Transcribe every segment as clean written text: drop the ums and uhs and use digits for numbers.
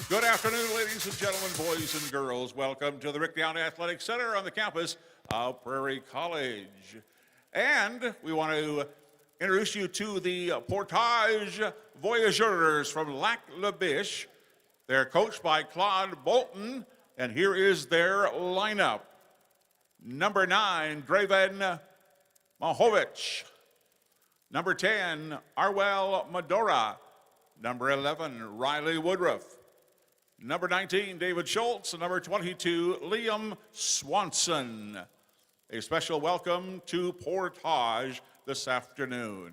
Good afternoon, ladies and gentlemen, boys and girls. Welcome to the Rick Down Athletic Center on the campus of Prairie College. And we want to introduce you to the Portage Voyageurs from Lac-La-Biche. They're coached by Claude Bolton, and here is their lineup. Number 9, Draven Mahovich. Number 10, Arwell Medora. Number 11, Riley Woodruff. Number 19, David Schultz. And number 22, Liam Swanson. A special welcome to Portage this afternoon.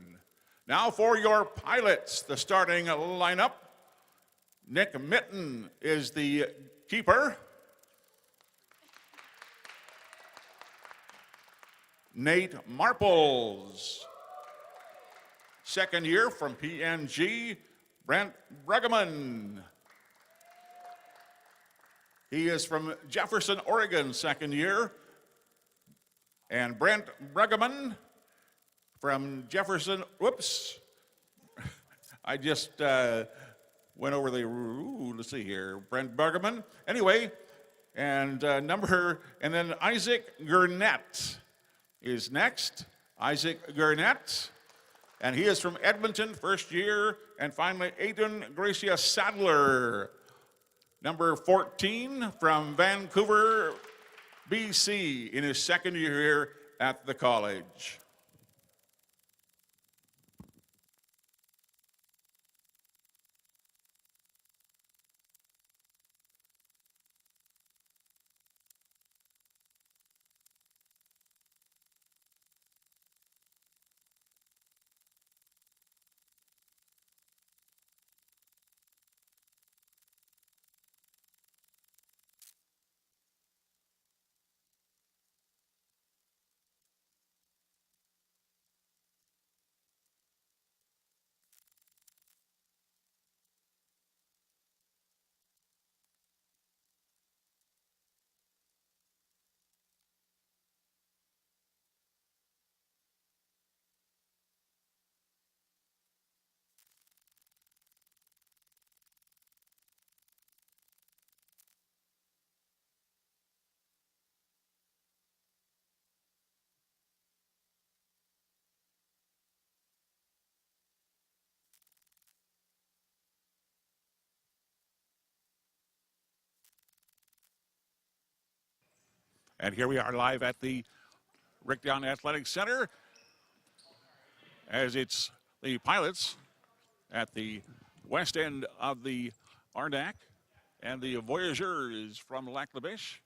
Now for your pilots, the starting lineup. Nick Mitten is the keeper. Nate Marples. Second year from PNG, Brent Bregeman. He is from Jefferson, Oregon, second year. And Brent Bregeman from Jefferson, whoops. I just went over the, let's see here, Brent Bregeman. Anyway, and then Isaac Gurnett is next. Isaac Gurnett. And he is from Edmonton, first year. And finally, Aiden Gracia Sadler, number 14 from Vancouver, BC, in his second year here at the college. And here we are live at the Rick Down Athletic Center as it's the pilots at the west end of the Arnak and the Voyageurs from Lac-La-Biche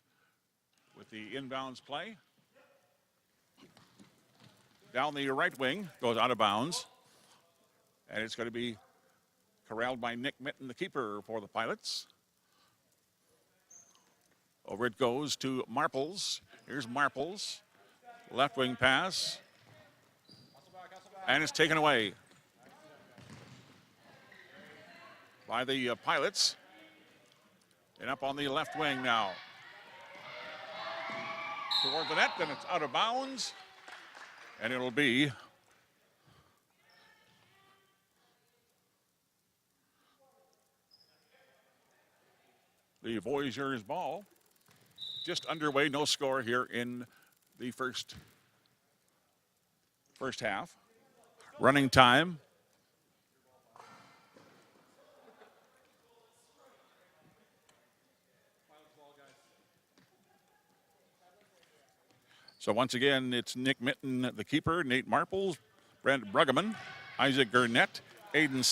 with the inbounds play. Down the right wing, goes out of bounds. And it's going to be corralled by Nick Mitten, the keeper for the pilots. Over it goes to Marples. Here's Marples. Left wing pass. And it's taken away by the pilots. And up on the left wing now. Toward the net, and it's out of bounds. And it'll be the Voyageurs ball. Just underway, no score here in the first half. Running time. So once again, it's Nick Mitten, the keeper, Nate Marples, Brent Bregeman, Isaac Gurnett, Aiden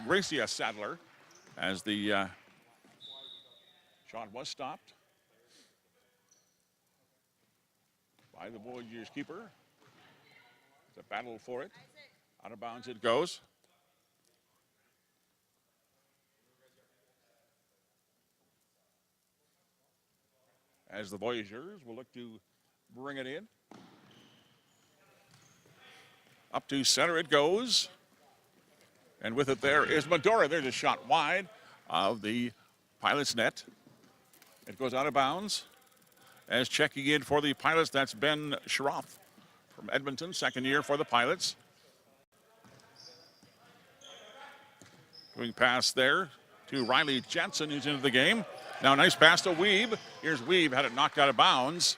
Gracia Sadler, as the shot was stopped by the Voyageurs keeper. It's a battle for it. Out of bounds it goes. As the Voyageurs will look to bring it in. Up to center it goes. And with it there is Medora. There's a shot wide of the Pilots net. It goes out of bounds. As checking in for the Pilots, that's Ben Schroff from Edmonton, second year for the Pilots. Going past there to Riley Jensen, who's into the game. Now nice pass to Weeb. Here's Weeb, had it knocked out of bounds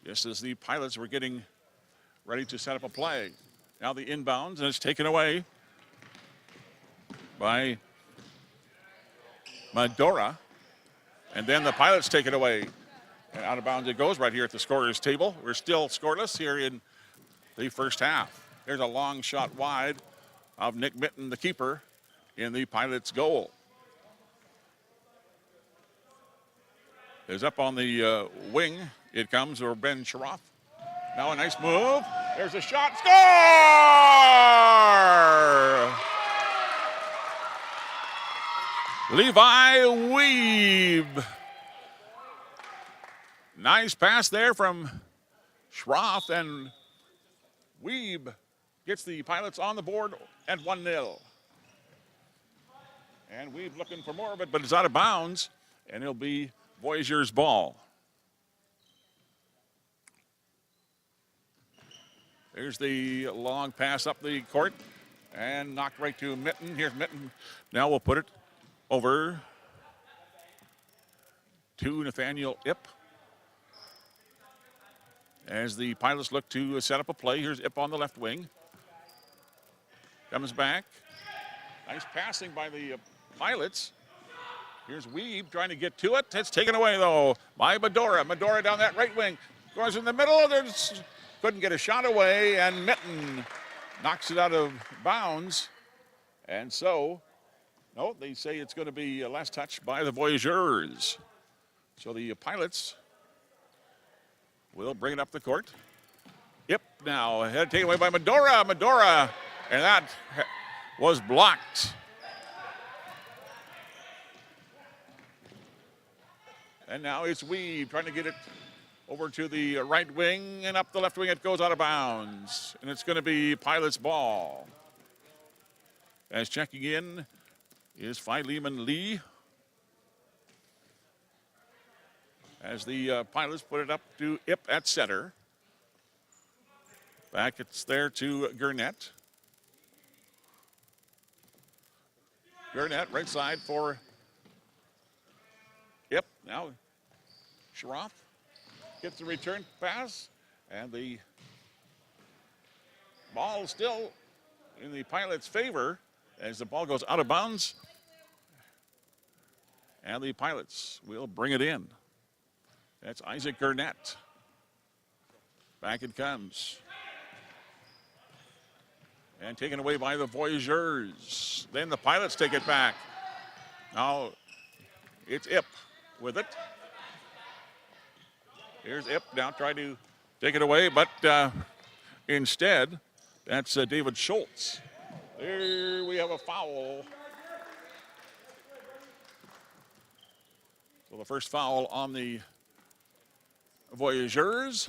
just as the Pilots were getting ready to set up a play. Now the inbounds, and it's taken away by Medora. And then the Pilots take it away. And out of bounds it goes right here at the scorer's table. We're still scoreless here in the first half. There's a long shot wide of Nick Mitten, the keeper, in the Pilots' goal. Is up on the wing. It comes over Ben Sharoff. Now a nice move. There's a shot. Score! Levi Weeb. Nice pass there from Schroff, and Weeb gets the Pilots on the board at 1-0. And Weeb looking for more of it, but it's out of bounds, and it'll be Voyager's ball. There's the long pass up the court and knocked right to Mitten. Here's Mitten. Now we'll put it over to Nathaniel Ip. As the Pilots look to set up a play, here's Ip on the left wing. Comes back. Nice passing by the Pilots. Here's Weeb trying to get to it. It's taken away, though, by Medora. Medora down that right wing. Goes in the middle. Couldn't get a shot away, and Mitten knocks it out of bounds. And so, no, they say it's going to be a last touch by the Voyageurs. So the Pilots will bring it up the court. Yep, now head taken away by Medora. Medora, and that was blocked. And now it's Weeb trying to get it over to the right wing, and up the left wing it goes out of bounds. And it's going to be Pilots' ball. As checking in is Philemon Lee. As the Pilots put it up to Ip at center. Back it's there to Gurnett. Gurnett right side for Ip. Now Sharoff gets the return pass, and the ball still in the Pilots' favor as the ball goes out of bounds. And the Pilots will bring it in. That's Isaac Gurnett. Back it comes. And taken away by the Voyageurs. Then the Pilots take it back. Now it's Ip with it. Here's Ip now trying to take it away, but instead, that's David Schultz. There we have a foul. So the first foul on the Voyageurs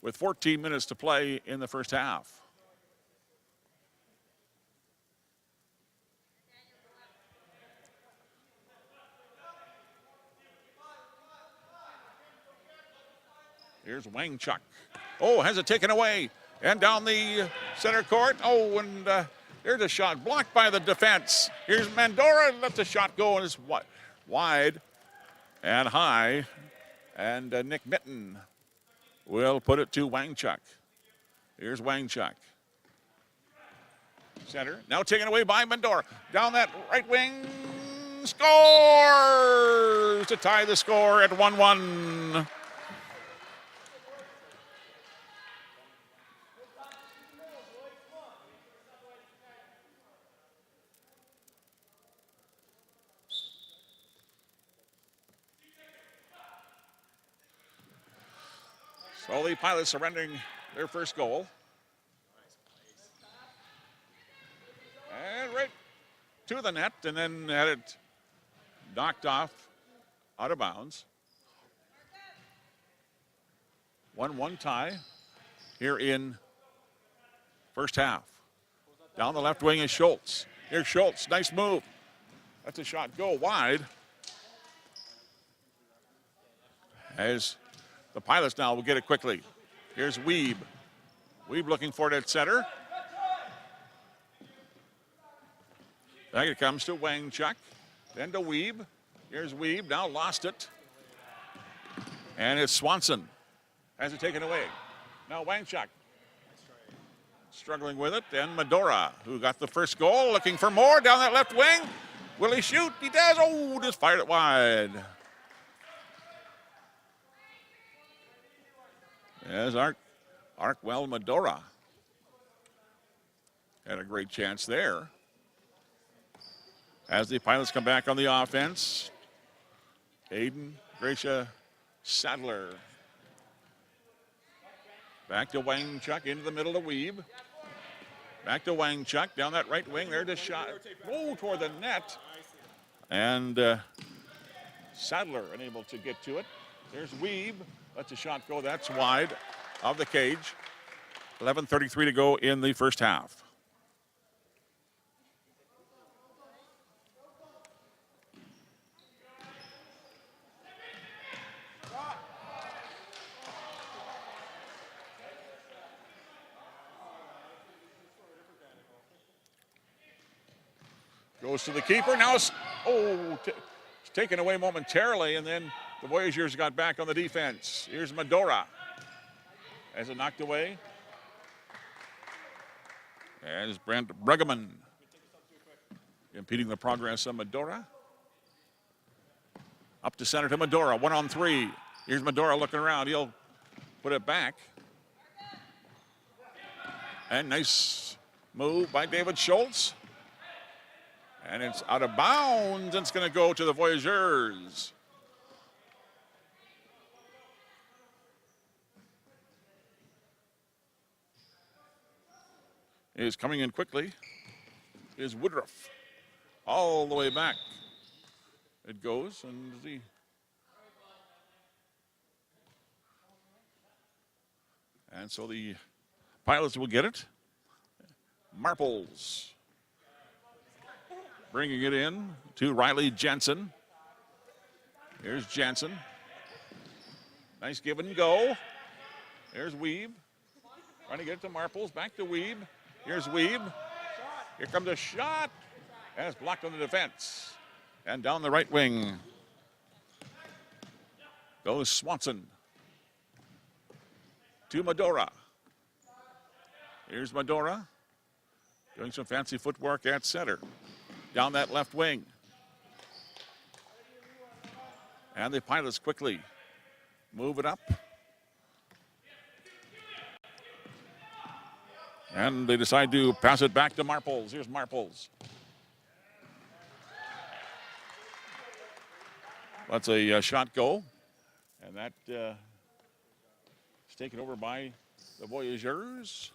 with 14 minutes to play in the first half. Here's Wang Chuck. Oh, has it taken away. And down the center court. Oh, and there's a shot blocked by the defense. Here's Mandora. Let the shot go, and it's wide and high. And Nick Mitten will put it to Wang Chuck. Here's Wang Chuck. Center. Now taken away by Mandora. Down that right wing. Scores to tie the score at 1-1. So the Pilots surrendering their first goal. And right to the net, and then had it knocked off out of bounds. 1-1 tie here in first half. Down the left wing is Schultz. Here's Schultz, nice move. That's a shot, go wide. As the Pilots now will get it quickly. Here's Weeb. Weeb looking for it at center. Back it comes to Wang Chuck. Then to Weeb. Here's Weeb, now lost it. And it's Swanson. Has it taken away. Now Wangchuk struggling with it. And Medora, who got the first goal, looking for more down that left wing. Will he shoot? He does. Oh, just fired it wide. As Arkwell Medora had a great chance there. As the Pilots come back on the offense, Aiden Gracia Sadler. Back to Wangchuk into the middle to Weeb. Back to Wangchuk down that right wing. There to shot. Oh, toward the net. And Sadler unable to get to it. There's Weeb. Lets a shot go. That's wide of the cage. 11:33 to go in the first half. Goes to the keeper. Now, it's taken away momentarily, and then the Voyageurs got back on the defense. Here's Medora. As it knocked away. As Brent Bruggeman impeding the progress of Medora. Up to center to Medora, 1-on-3. Here's Medora looking around. He'll put it back. And nice move by David Schultz. And it's out of bounds. It's going to go to the Voyageurs. Is coming in quickly is Woodruff. All the way back. It goes, and so the Pilots will get it. Marples bringing it in to Riley Jensen. Here's Jensen. Nice give and go. There's Weeb. Trying to get it to Marples. Back to Weeb. Here's Weeb. Here comes a shot. And it's blocked on the defense. And down the right wing goes Swanson. To Medora. Here's Medora. Doing some fancy footwork at center. Down that left wing. And the Pilots quickly move it up. And they decide to pass it back to Marples. Here's Marples. Let's a shot go. And that is taken over by the Voyageurs.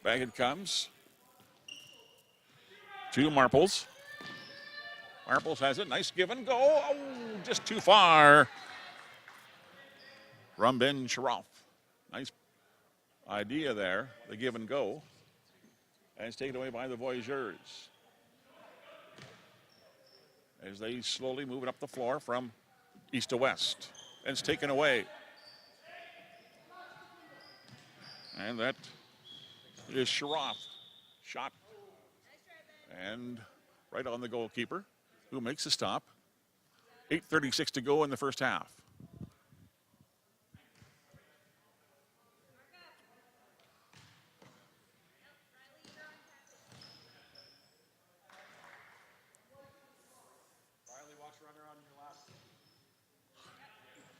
Back it comes to Marples. Marples has it. Nice give and go. Oh, just too far. From Ben Sharoff. Nice idea there, the give and go. And it's taken away by the Voyageurs. As they slowly move it up the floor from east to west. And it's taken away. And that is Sharoff. Shot. And right on the goalkeeper, who makes a stop. 8:36 to go in the first half.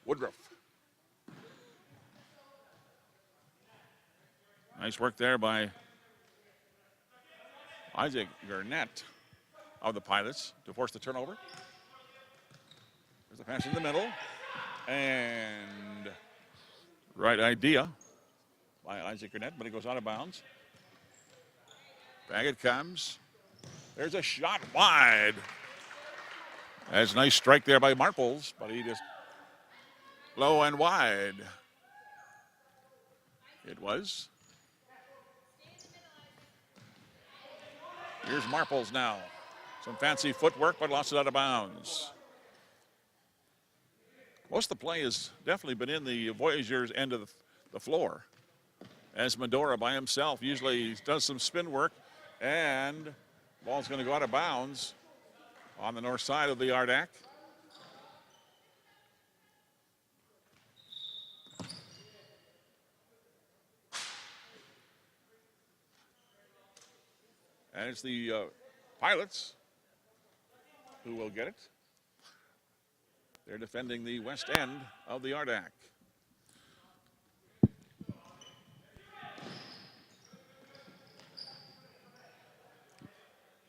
Woodruff. Nice work there by Isaac Garnett of the Pilots to force the turnover. There's the pass in the middle. And right idea by Isaac Garnett, but it goes out of bounds. Back it comes. There's a shot wide. That's a nice strike there by Marples, but he just low and wide. It was. Here's Marples now. Some fancy footwork, but lost it out of bounds. Most of the play has definitely been in the Voyageurs' end of the floor. As Medora by himself usually does some spin work, And ball's going to go out of bounds on the north side of the Ardac. And it's the Pilots who will get it. They're defending the west end of the Ardac.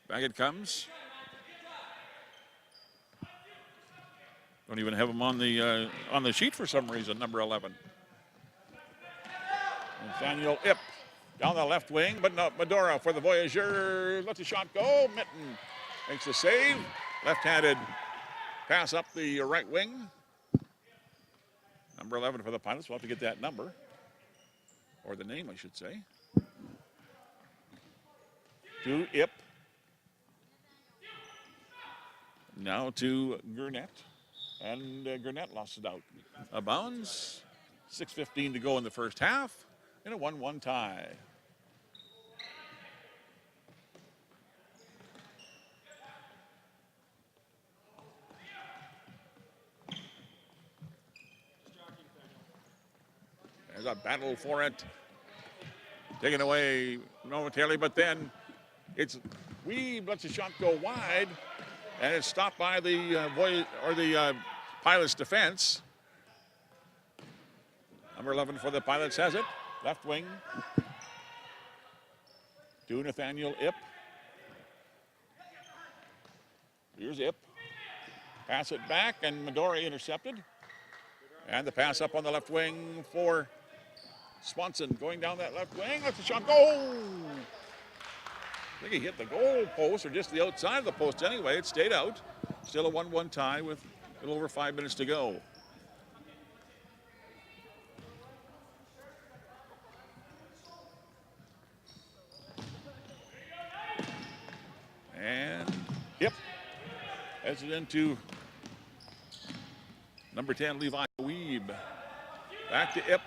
Back it comes. Don't even have him on the sheet for some reason, number 11. Nathaniel Ip down the left wing, but no, Medora for the Voyageurs. Lets the shot go. Mitten makes the save. Left-handed pass up the right wing. Number 11 for the Pilots. We'll have to get that number, or the name, I should say. To Ip. Now to Gurnett. And Gurnett lost it out of bounds. 6:15 to go in the first half. In a 1-1 tie. There's a battle for it. Taken away momentarily, but then it's Weeb lets the shot go wide, and it's stopped by the Pilots defense. Number 11 for the Pilots has it. Left wing to Nathaniel Ip. Here's Ip. Pass it back, and Midori intercepted. And the pass up on the left wing for Swanson going down that left wing. Lets the shot go. I think he hit the goal post, or just the outside of the post anyway. It stayed out. Still a 1-1 tie with a little over 5 minutes to go. And Ip heads it into number 10, Levi Weeb. Back to Ip,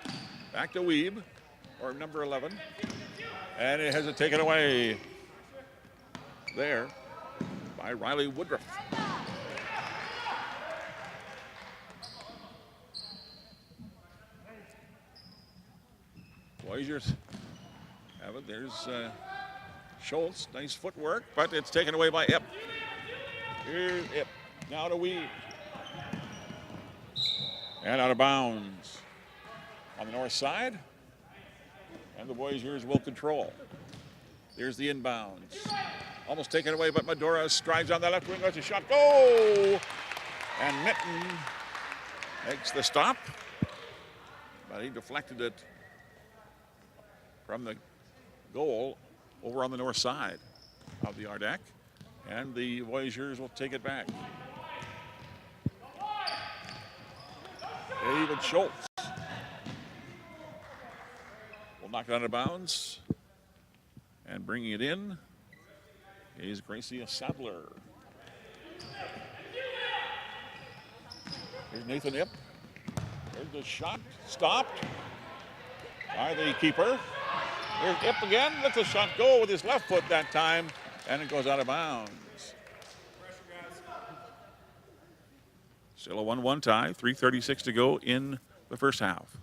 back to Weeb, or number 11. And it has it taken away there by Riley Woodruff. Voyageurs have it. There's Schultz, nice footwork, but it's taken away by Ip. Here's Ip, now to Weeb. And out of bounds on the north side. And the Voyageurs will control. There's the inbounds. Almost taken away, but Medora strides on the left wing, lets a shot go. And Mitten makes the stop. But he deflected it from the goal over on the north side of the Ardac. And the Voyageurs will take it back. David Schultz will knock it out of bounds. And bringing it in is Gracia Sadler. Here's Nathan Ip. There's the shot, stopped by the keeper. There's Ip again, lets the shot go with his left foot that time, and it goes out of bounds. Still a 1-1 tie, 3:36 to go in the first half.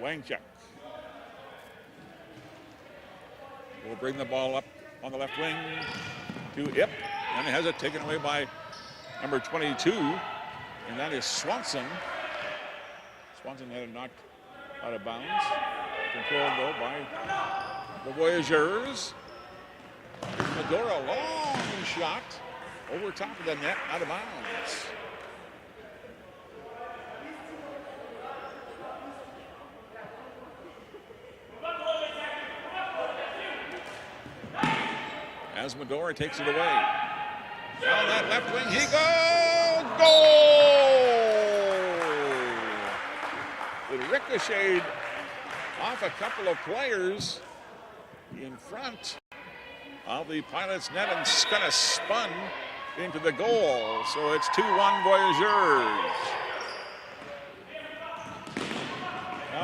Wangchuk will bring the ball up on the left wing to Ip, and it has it taken away by number 22, and that is Swanson. Swanson had it knocked out of bounds. Controlled though by the Voyageurs. Medora, long shot over top of the net, out of bounds. As Medora takes it away. Down that left wing, he goes! Goal! It ricocheted off a couple of players in front of the Pilots' net and kind of spun into the goal. So it's 2-1 Voyageurs.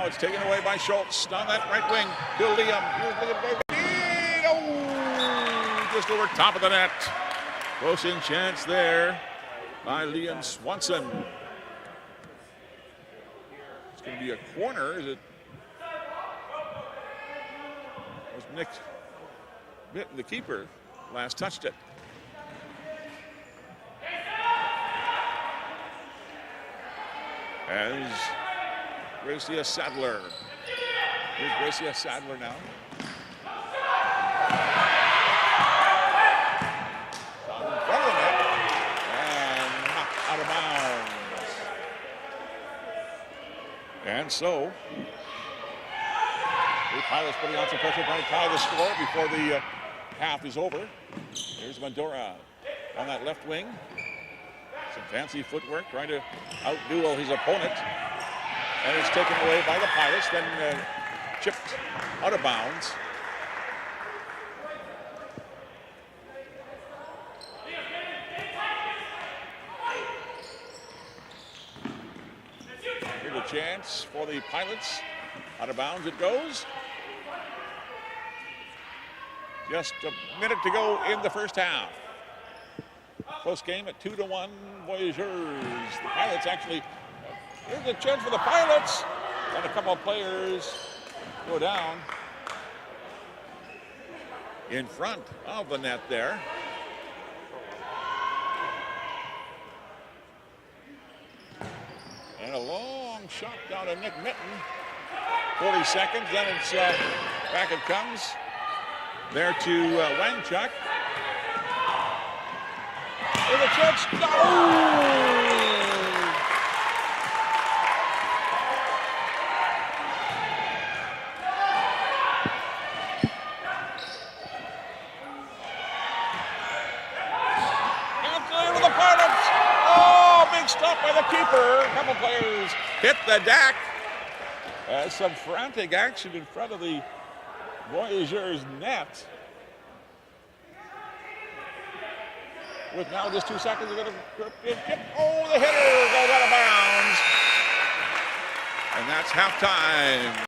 Now it's taken away by Schultz on that right wing. To Liam. Here's Liam. Oh, just over top of the net. Close in chance there by Liam Swanson. It's going to be a corner. Is it? Was Nick Mitten, the keeper, last touched it. As Gracia Sadler. Here's Gracia Sadler now. On in front of the net and knocked out of bounds. And so, the Pilots putting on some pressure, trying to tie the score before the half is over. Here's Mandora on that left wing. Some fancy footwork, trying to outduel his opponent. And it's taken away by the Pilots, then chipped out of bounds. Here's a chance for the Pilots. Out of bounds it goes. Just a minute to go in the first half. Close game at 2-1 Voyageurs. The Pilots actually, here's a chance for the Pilots. And a couple of players go down in front of the net there. And a long shot down to Nick Mitten. 40 seconds, then it's back it comes. There to Wangchuk. With a chance, no! With the Pilots. Oh, big stop by the keeper. A couple players hit the deck. Some frantic action in front of the Voyageurs net. With now just 2 seconds, they're going to kick. Oh, the hitter goes out of bounds. And that's halftime.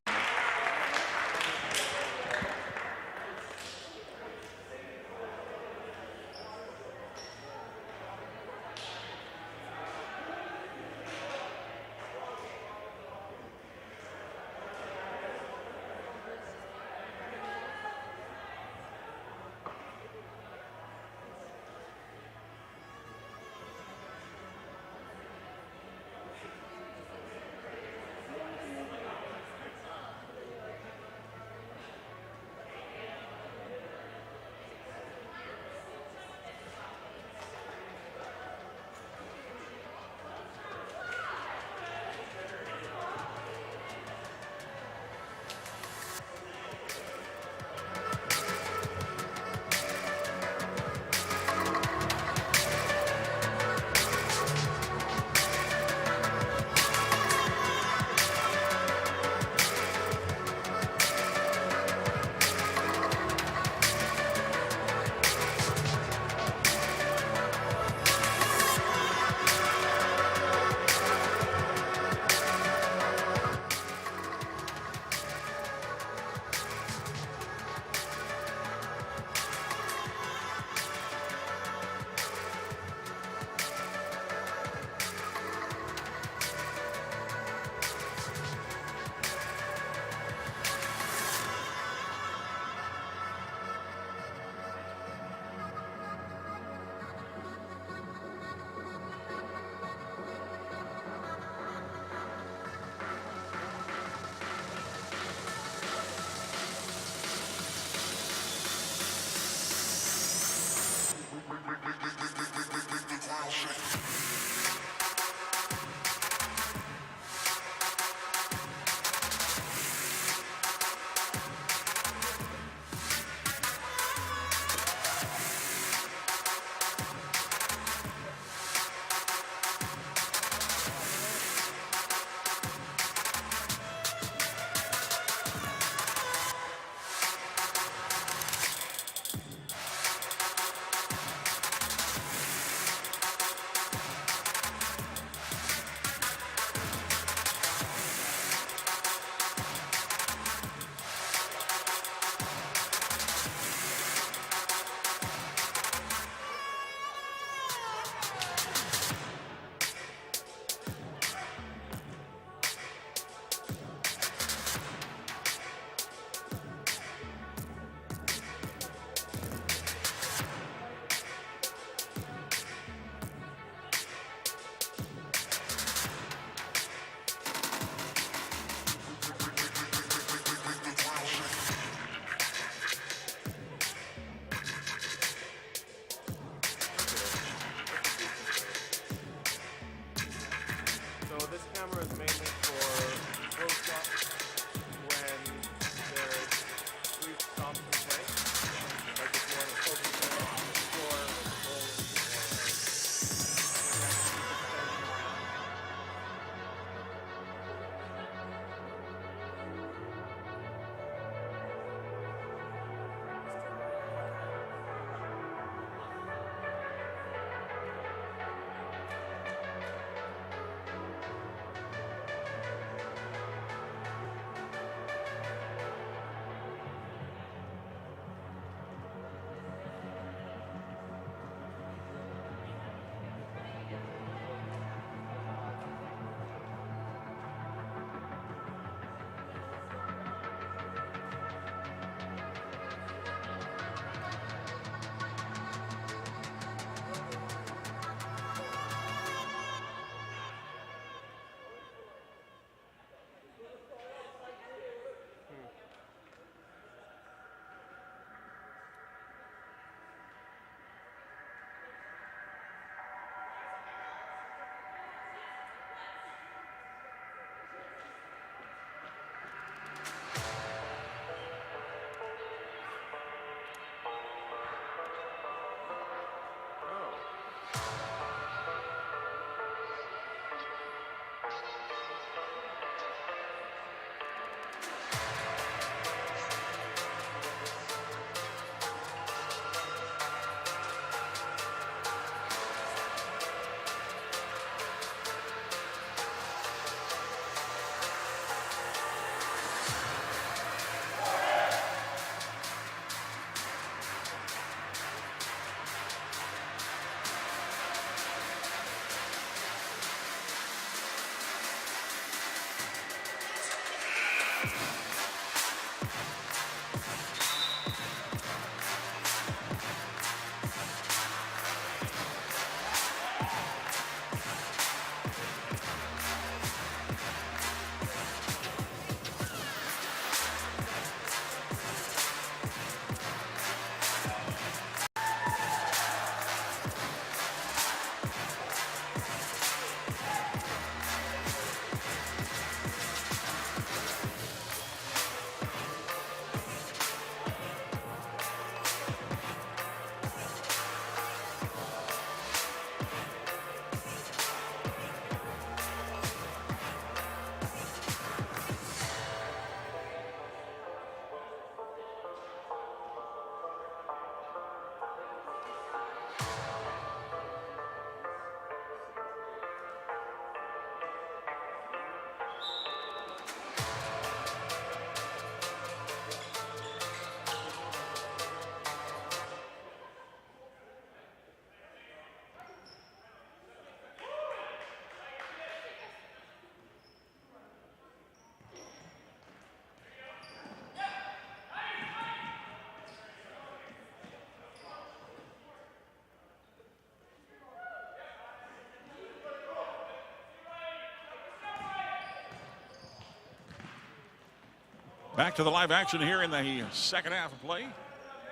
Back to the live action here in the second half of play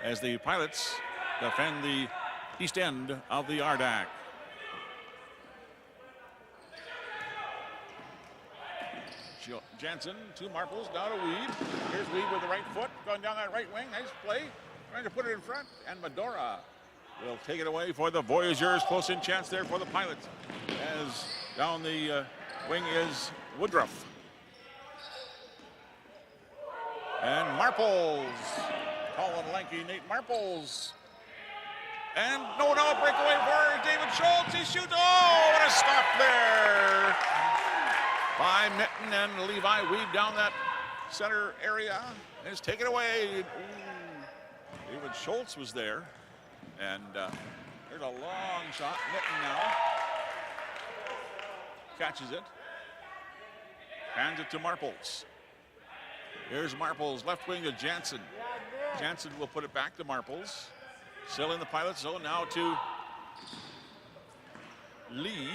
as the Pilots defend the east end of the RDAC. Jensen to Marples, now to Weed. Here's Weed with the right foot, going down that right wing. Nice play, trying to put it in front. And Medora will take it away for the Voyageurs. Close in chance there for the Pilots. As down the wing is Woodruff. And Marples, tall and lanky Nate Marples. And no, breakaway for David Schultz. He shoots. Oh, what a stop there by Mitten, and Levi Weed down that center area. It's taken away. Ooh. David Schultz was there. And there's a long shot. Mitten now catches it. Hands it to Marples. Here's Marples, left wing to Jansen. Jansen will put it back to Marples. Still in the Pilot zone, now to Lee.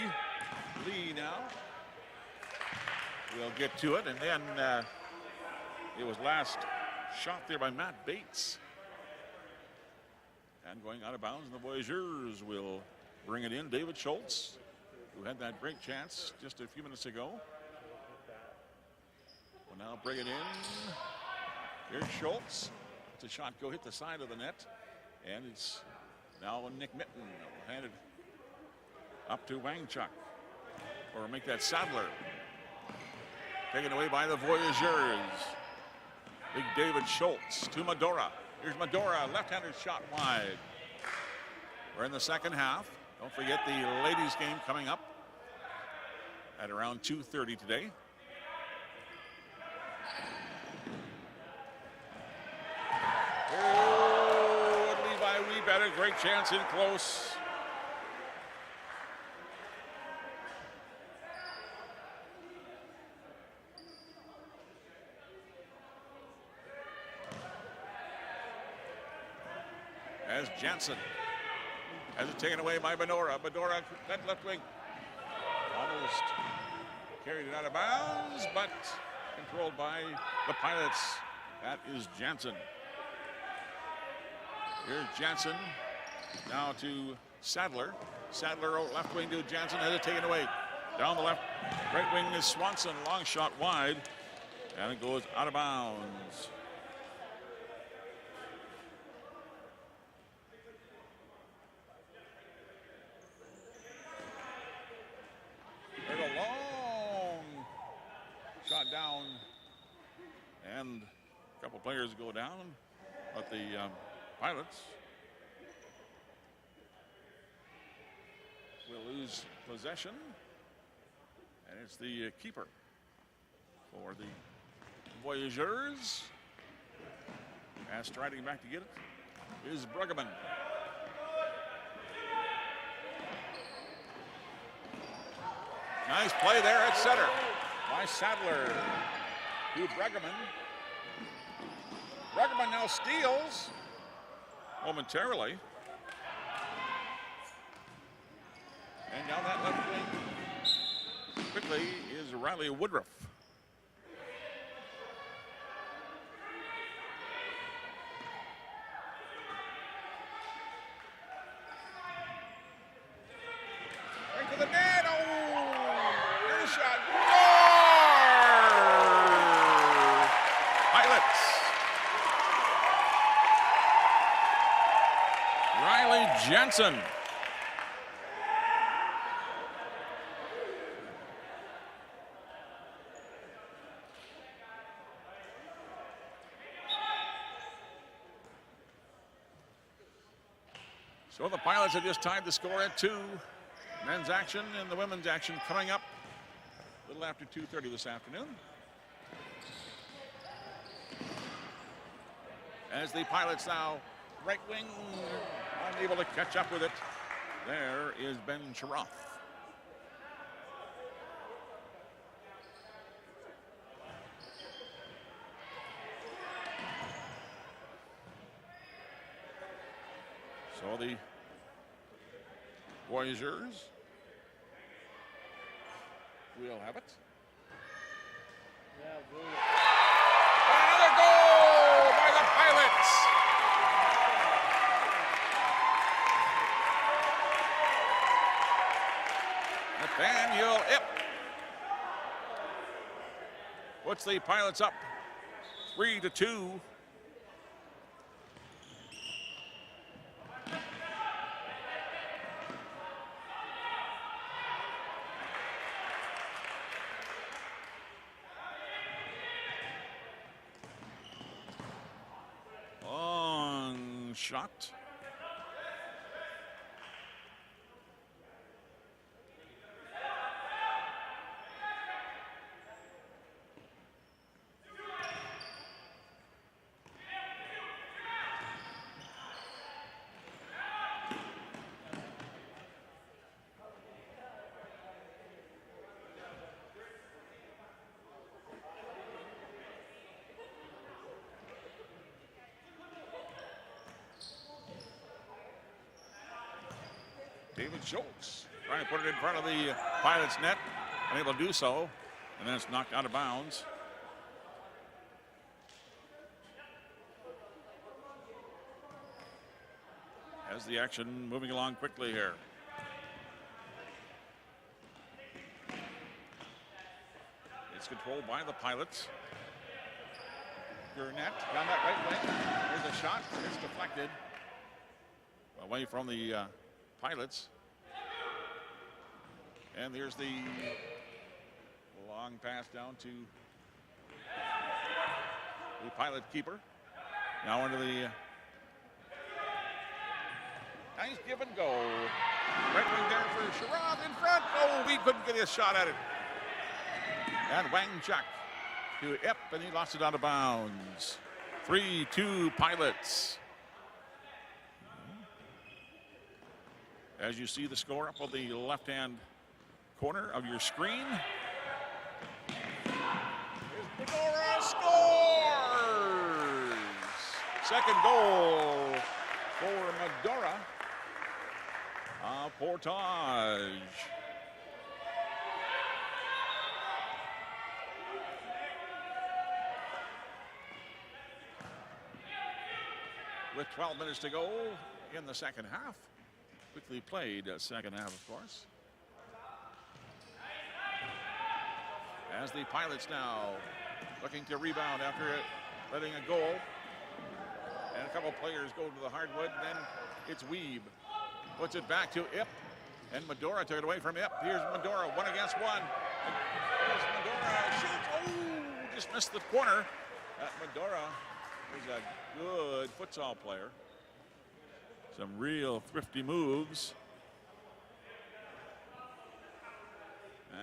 Lee now. We'll get to it, and then it was last shot there by Matt Bates. And going out of bounds, and the Voyageurs will bring it in. David Schultz, who had that great chance just a few minutes ago. Will now bring it in. Here's Schultz. It's a shot go hit the side of the net. And it's now Nick Mitten will hand it up to Wangchuk. Or make that Sadler. Taken away by the Voyageurs. Big David Schultz to Medora. Here's Medora, left-handed shot wide. We're in the second half. Don't forget the ladies' game coming up at around 2:30 today. Oh, and Levi Weed had a great chance in close. As Jansen has it taken away by Medora. Medora, that left wing, almost carried it out of bounds, but controlled by the Pilots. That is Jansen. Here's Jansen, now to Sadler. Sadler left wing to Jansen, has it taken away. Down the left, right wing is Swanson, long shot wide, and it goes out of bounds. There's a long shot down, and a couple players go down, but the Pilots will lose possession, and it's the keeper for the Voyageurs. As striding back to get it is Bruggeman. Nice play there at center by Sadler to Bruggeman. Bruggeman now steals momentarily. And down that left wing quickly is Riley Woodruff. Right to the net. Oh, here's a shot. More! Pilots. Riley Jensen. So the Pilots have just tied the score at 2. Men's action and the women's action coming up a little after 2:30 this afternoon. As the Pilots now right wing, unable to catch up with it. There is Ben Charoff. So the Voyageurs will have it. Yeah, Another puts the Pilots up 3-2. Long shot. David Schultz trying to put it in front of the Pilots net, unable to do so, and then it's knocked out of bounds. As the action moving along quickly here. It's controlled by the Pilots. Gurnett down that right wing. There's a shot. It's deflected away from the Pilots. And there's the long pass down to the Pilot keeper. Now into the nice give and go. Right wing there for Sherrod in front. Oh, we couldn't get a shot at it. And Wang Chuk to Ip, and he lost it out of bounds. 3-2 Pilots. As you see the score up on the left-hand corner of your screen. Here's Medora scores! Second goal for Medora. Portage. With 12 minutes to go in the second half. Quickly played second half, of course. As the Pilots now looking to rebound after letting a goal. And a couple players go to the hardwood. Then it's Weeb. Puts it back to Ip. And Medora took it away from Ip. Here's Medora, 1 against 1. Here's Medora, shoots. Oh, just missed the corner. Medora is a good futsal player. Some real thrifty moves.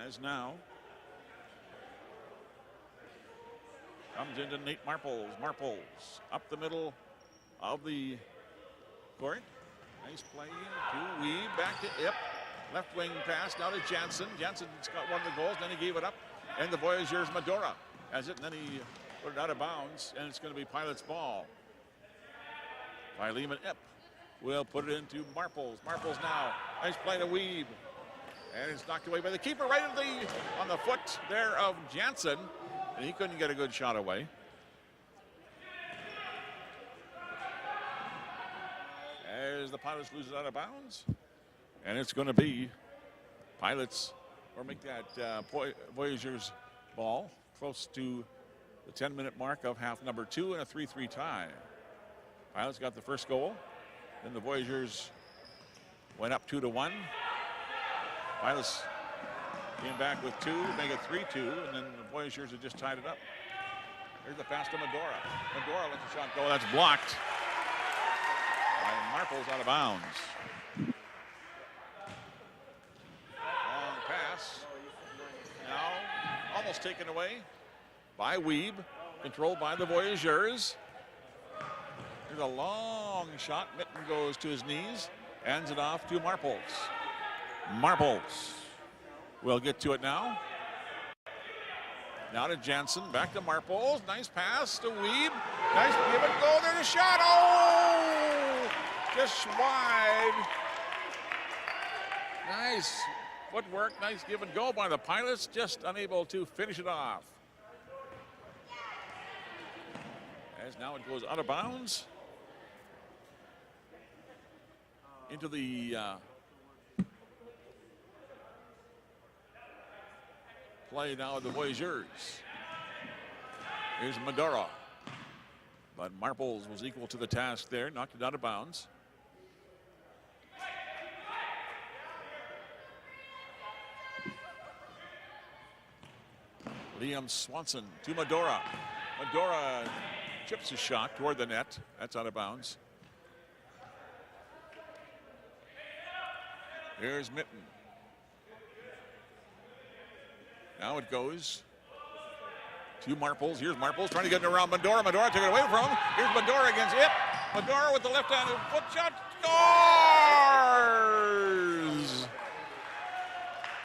As now comes into Nate Marples. Marples up the middle of the court. Nice play to Weeb, back to Ip. Left wing pass now to Jansen. Jansen's got one of the goals, then he gave it up. And the Voyageurs Medora has it, and then he put it out of bounds, and it's going to be Pilots' ball. Philemon Ip will put it into Marples. Marples now, nice play to Weeb. And it's knocked away by the keeper right on the foot there of Jansen. And he couldn't get a good shot away. As the Pilots lose it out of bounds. And it's going to be Pilots, or make that Voyageurs ball close to the 10-minute mark of half number 2 and a 3-3 tie. Pilots got the first goal. Then the Voyageurs went up 2-1. Pilots came back with 2, make it 3-2, and then the Voyageurs had just tied it up. Here's the pass to Medora. Medora lets the shot go. That's blocked by Marples out of bounds. Long pass. Now almost taken away by Weeb. Controlled by the Voyageurs. There's a long shot. Mitten goes to his knees. Hands it off to Marples. Marples will get to it now. Now to Jansen, back to Marples. Nice pass to Weeb. Nice give and go. There's a shot. Oh! Just wide. Nice footwork. Nice give and go by the Pilots. Just unable to finish it off. As now it goes out of bounds. Into the play now of the Voyageurs. Here's Medora. But Marples was equal to the task there, knocked it out of bounds. Liam Swanson to Medora. Medora chips a shot toward the net. That's out of bounds. Here's Mitten. Now it goes to Marples. Here's Marples trying to get it around Medora. Medora took it away from him. Here's Medora against it. Medora with the left-handed foot shot. Scores!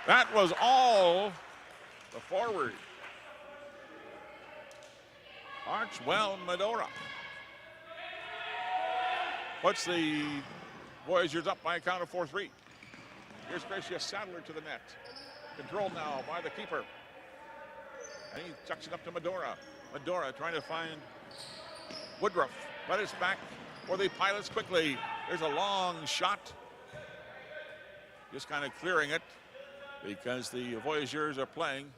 That was all the forward. Archwell Medora puts the Voyageurs up by a count of 4-3. Here's Gracia Sadler to the net. Controlled now by the keeper. And he chucks it up to Medora. Medora trying to find Woodruff. But it's back for the Pilots quickly. There's a long shot. Just kind of clearing it because the Voyageurs are playing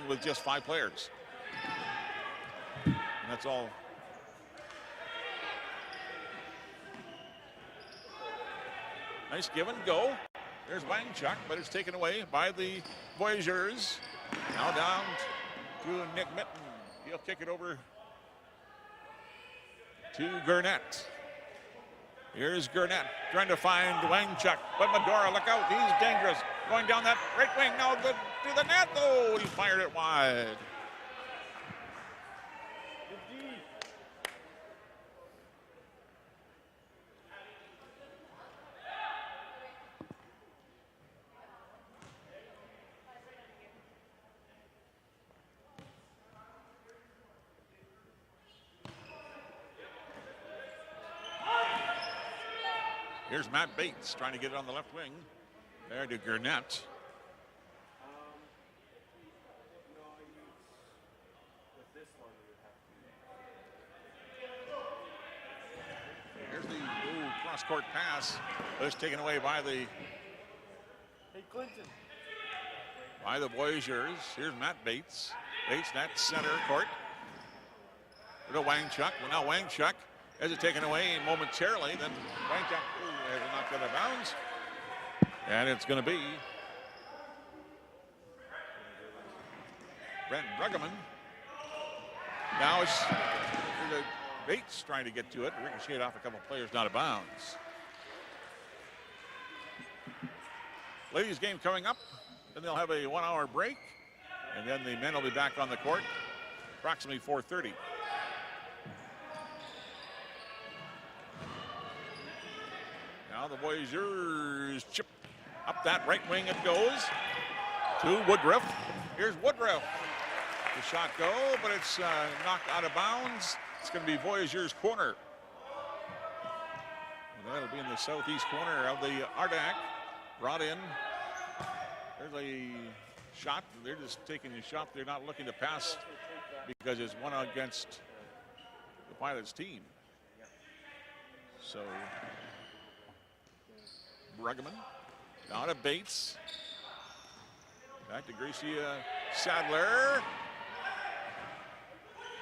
with just 5 players. And that's all. Nice give and go. There's Wangchuk, but it's taken away by the Voyageurs. Now down to Nick Mitten. He'll kick it over to Gurnett. Here's Gurnett trying to find Wangchuk, but Medora, look out, he's dangerous. Going down that right wing, now good to the net. Oh, he fired it wide. Here's Matt Bates trying to get it on the left wing. There to Gurnett. Here's the cross-court pass. But it's taken away by the Voyageurs. Here's Matt Bates. Bates, that center court. To Wangchuk. Well, now Wangchuk has it taken away momentarily. Then Wangchuk has it knocked out of bounds. And it's going to be Brent Bruggeman. Now it's Bates trying to get to it. Ricocheted off a couple players, not out of bounds. Ladies game coming up. Then they'll have a 1-hour break. And then the men will be back on the court approximately 4:30. Now the Voyageurs chip up that right wing it goes to Woodruff. Here's Woodruff. The shot go, but it's knocked out of bounds. It's going to be Voyageurs corner. And that'll be in the southeast corner of the Ardak. Brought in. There's a shot. They're just taking a shot. They're not looking to pass because it's one against the Pilots team. So Bruggeman. Now to Bates. Back to Gracia Sadler.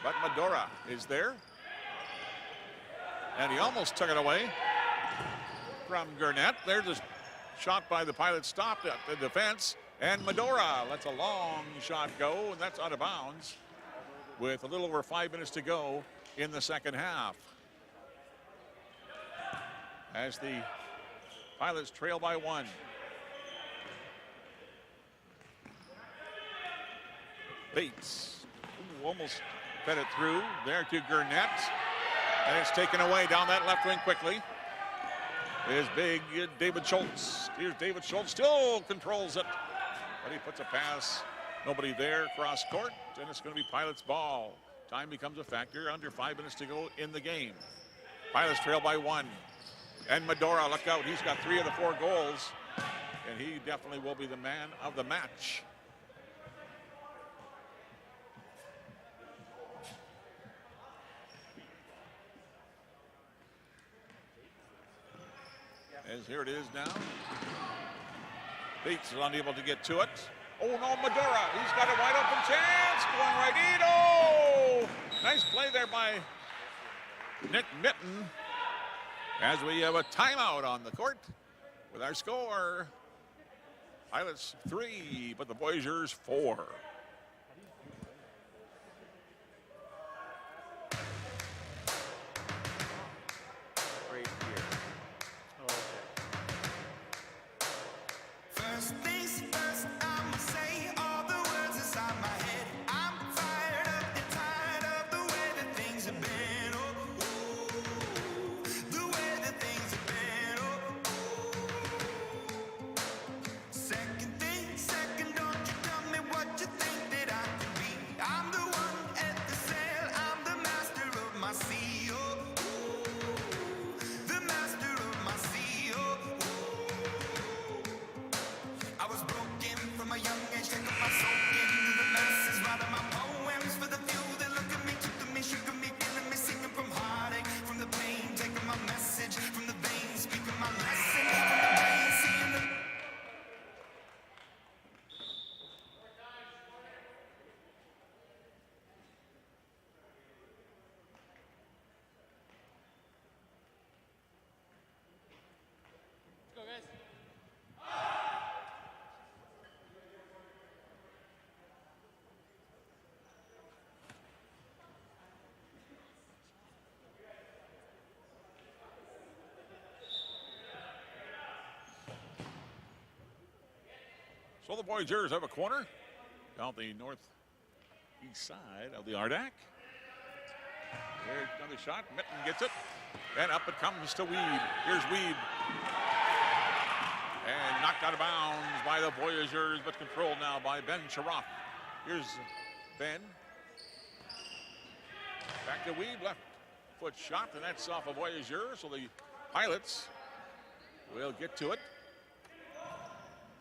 But Medora is there. And he almost took it away from Gurnett. There's a shot by the Pilots, stopped at the defense. And Medora lets a long shot go, and that's out of bounds with a little over 5 minutes to go in the second half. As the Pilots trail by 1. Bates almost fed it through there to Gurnett. And it's taken away down that left wing quickly. Is big David Schultz. Here's David Schultz, still controls it. But he puts a pass, nobody there, cross court, and it's going to be Pilots ball. Time becomes a factor, under 5 minutes to go in the game. Pilots trail by 1. And Medora, look out, he's got 3 of the 4 goals. And he definitely will be the man of the match. As here it is now. Bates is unable to get to it. Oh no, Medora, he's got a wide open chance, going right in. Oh, nice play there by Nick Mitten as we have a timeout on the court with our score. Pilots 3, but the Voyageurs 4. Right here. Oh, okay. First things first, I'ma say all the words inside my head. I'm fired up and tired of the way that things have been. Oh, ooh, the way that things have been. Oh, ooh. Second thing, second, don't you tell me what you think that I can be. I'm the one at the sail, I'm the master of my sea. Oh, ooh, the master of my sea. Oh, I was broken from a young age, taking my soul into the masses, writing my poems for the few that look at me, took to me, shook at me, feeling me, singing from heartache, from the pain, taking my message from the veins, speaking my lesson from the brain, seeing the So the Voyageurs have a corner down the northeast side of the Ardac. There's another shot. Mitten gets it. And up it comes to Weed. Here's Weed. And knocked out of bounds by the Voyageurs, but controlled now by Ben Sharoff. Here's Ben. Back to Weed. Left foot shot, and that's off a Voyageur. So the Pilots will get to it.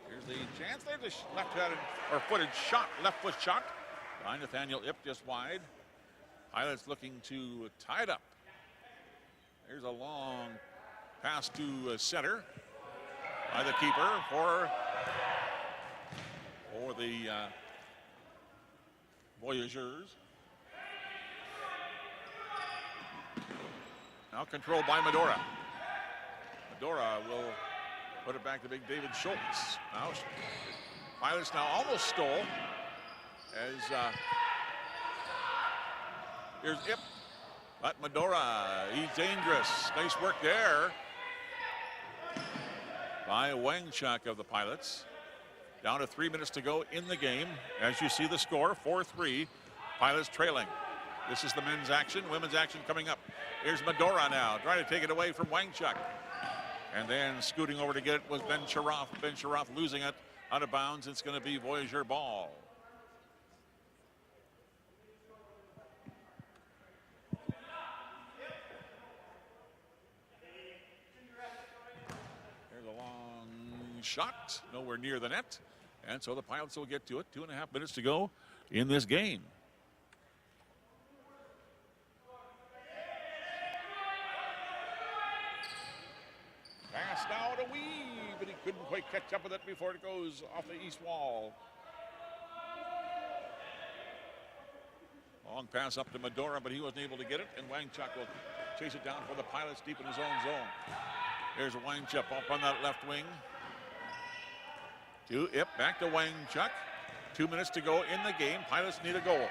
Here's the chance. There's a left-handed or footed shot, left foot shot by Nathaniel Ip, just wide. Pilots looking to tie it up. There's a long pass to center by the keeper for the Voyageurs. Now controlled by Medora. Medora will put it back to big David Schultz. Now, Pilots now almost stole as here's Ip. But Medora, he's dangerous. Nice work there by Wangchuk of the Pilots. Down to 3 minutes to go in the game. As you see the score, 4-3. Pilots trailing. This is the men's action. Women's action coming up. Here's Medora now, trying to take it away from Wangchuk. And then scooting over to get it was Ben Sharoff. Ben Sharoff losing it out of bounds. It's going to be Voyageur ball. There's a long shot, nowhere near the net. And so the Pilots will get to it. 2.5 minutes to go in this game. Pass now to Weed, but he couldn't quite catch up with it before it goes off the east wall. Long pass up to Medora, but he wasn't able to get it, and Wangchuk will chase it down for the Pilots deep in his own zone. There's a Wangchuk up on that left wing. To Ip, back to Wangchuk. 2 minutes to go in the game. Pilots need a goal.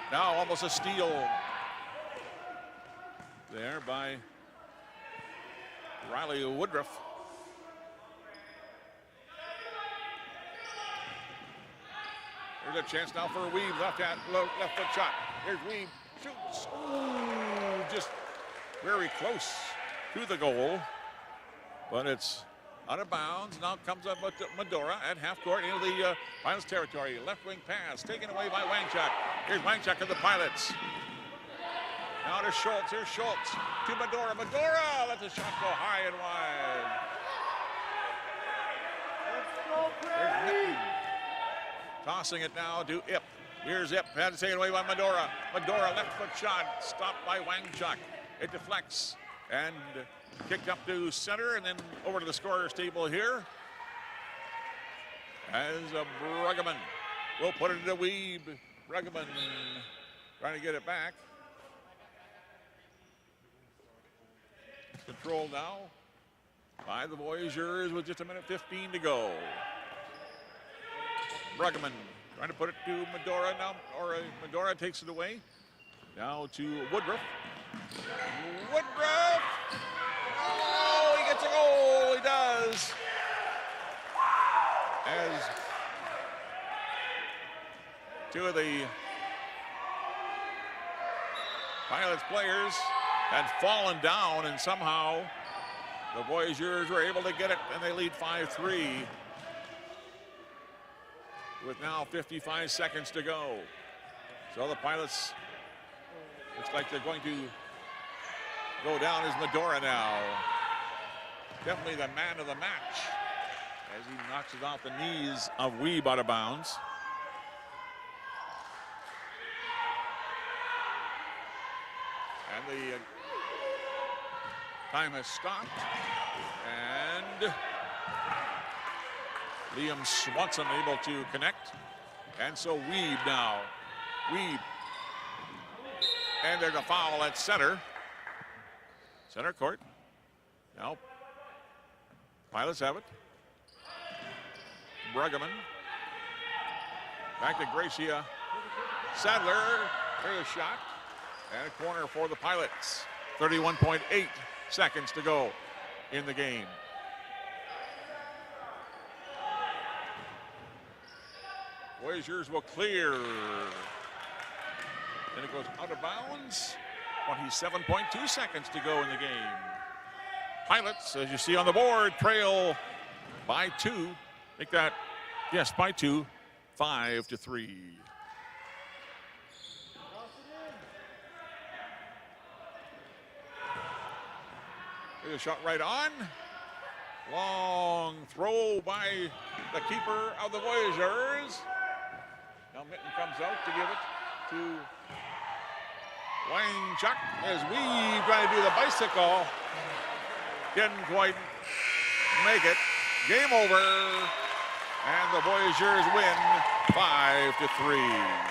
Now almost a steal there by Riley Woodruff. There's a chance now for a Weave, left foot shot. Here's Weave, shoots. Ooh, just very close to the goal, but it's out of bounds. Now comes up with Medora at half court into the Pilots territory. Left wing pass taken away by Wangchuk. Here's Wangchuk of the Pilots. Now to Schultz. Here's Schultz to Medora. Medora lets the shot go high and wide. There's Mitten. Tossing it now to Ip. Here's Ip. Had to take it away by Medora. Medora left foot shot. Stopped by Wangchuk. It deflects and kicked up to center and then over to the scorer's table here as Bruggeman will put it into Weeb. Bruggeman trying to get it back. Control now by the Voyageurs with just 1:15 to go. Bruggeman trying to put it to Medora now, or Medora takes it away. Now to Woodruff. Woodruff! Oh, he gets a goal, he does. As two of the Pilots players had fallen down, and somehow the Voyageurs were able to get it, and they lead 5-3 with now 55 seconds to go. So the Pilots, looks like they're going to go down as Medora now. Definitely the man of the match as he knocks it off the knees of Weeb out of bounds. And the time has stopped. And Liam Swanson able to connect. And so Weeb now. Weeb. And there's a foul at center. Center court. Now, Pilots have it. Bruggeman. Back to Gracia Sadler. There's a shot. And a corner for the Pilots. 31.8 seconds to go in the game. Voyageurs will clear. Then it goes out of bounds. 27.2 seconds to go in the game. Pilots, as you see on the board, trail by 2. Make that, yes, by 2, 5-3. Here's a shot right on. Long throw by the keeper of the Voyageurs. Now Mitten comes out to give it to Wang Chuck as we try to do the bicycle. Didn't quite make it. Game over. And the Voyageurs win 5-3.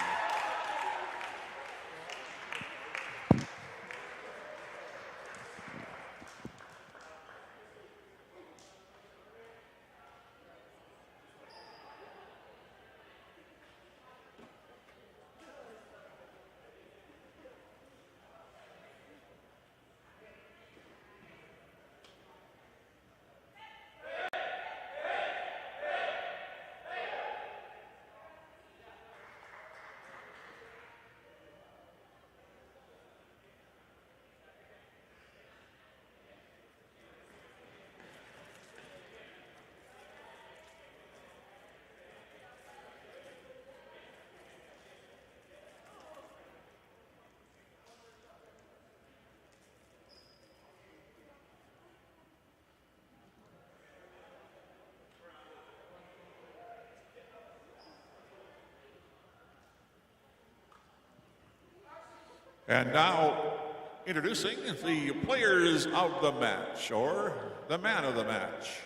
And now, introducing the players of the match, or the man of the match.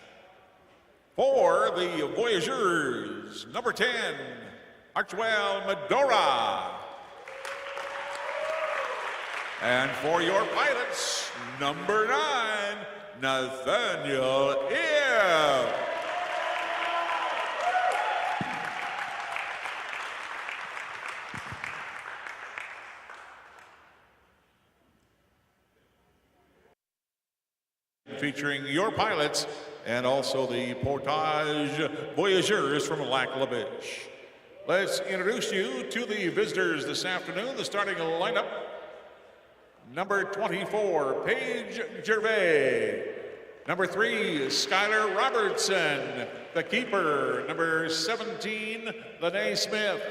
For the Voyageurs, number 10, Archwell Medora. And for your Pilots, number 9, Nathaniel Ebb. Featuring your Pilots and also the Portage Voyageurs from Lac La Biche. Let's introduce you to the visitors this afternoon. The starting lineup: number 24, Paige Gervais. Number 3, Skylar Robertson. The keeper, number 17, Lene Smith.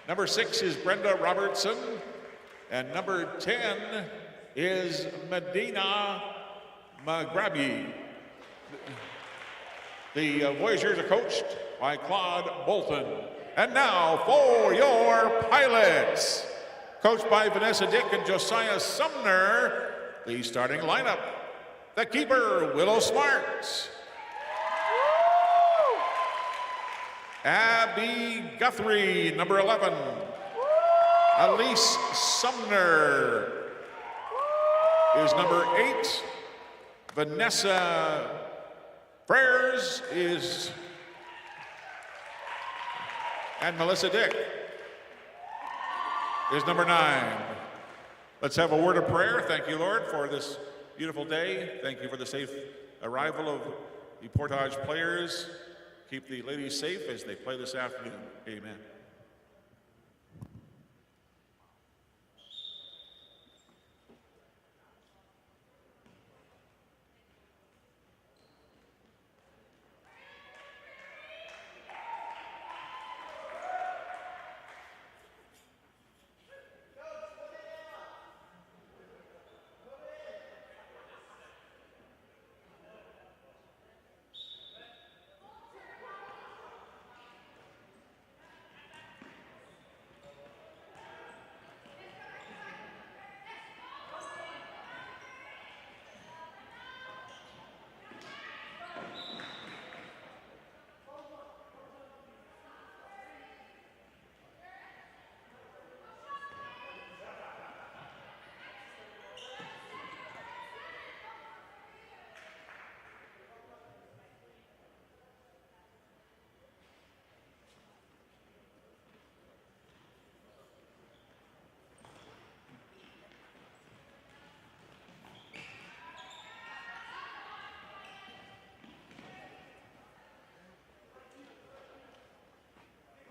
Number 6 is Brenda Robertson. And number 10 is Medina McGrabby. The Voyageurs are coached by Claude Bolton. And now for your Pilots, coached by Vanessa Dick and Josiah Sumner, the starting lineup. The keeper, Willow Smart. Abby Guthrie, number 11. Elise Sumner is number 8. Vanessa Prayers is, and Melissa Dick is number 9. Let's have a word of prayer. Thank you, Lord, for this beautiful day. Thank you for the safe arrival of the Portage players. Keep the ladies safe as they play this afternoon. Amen.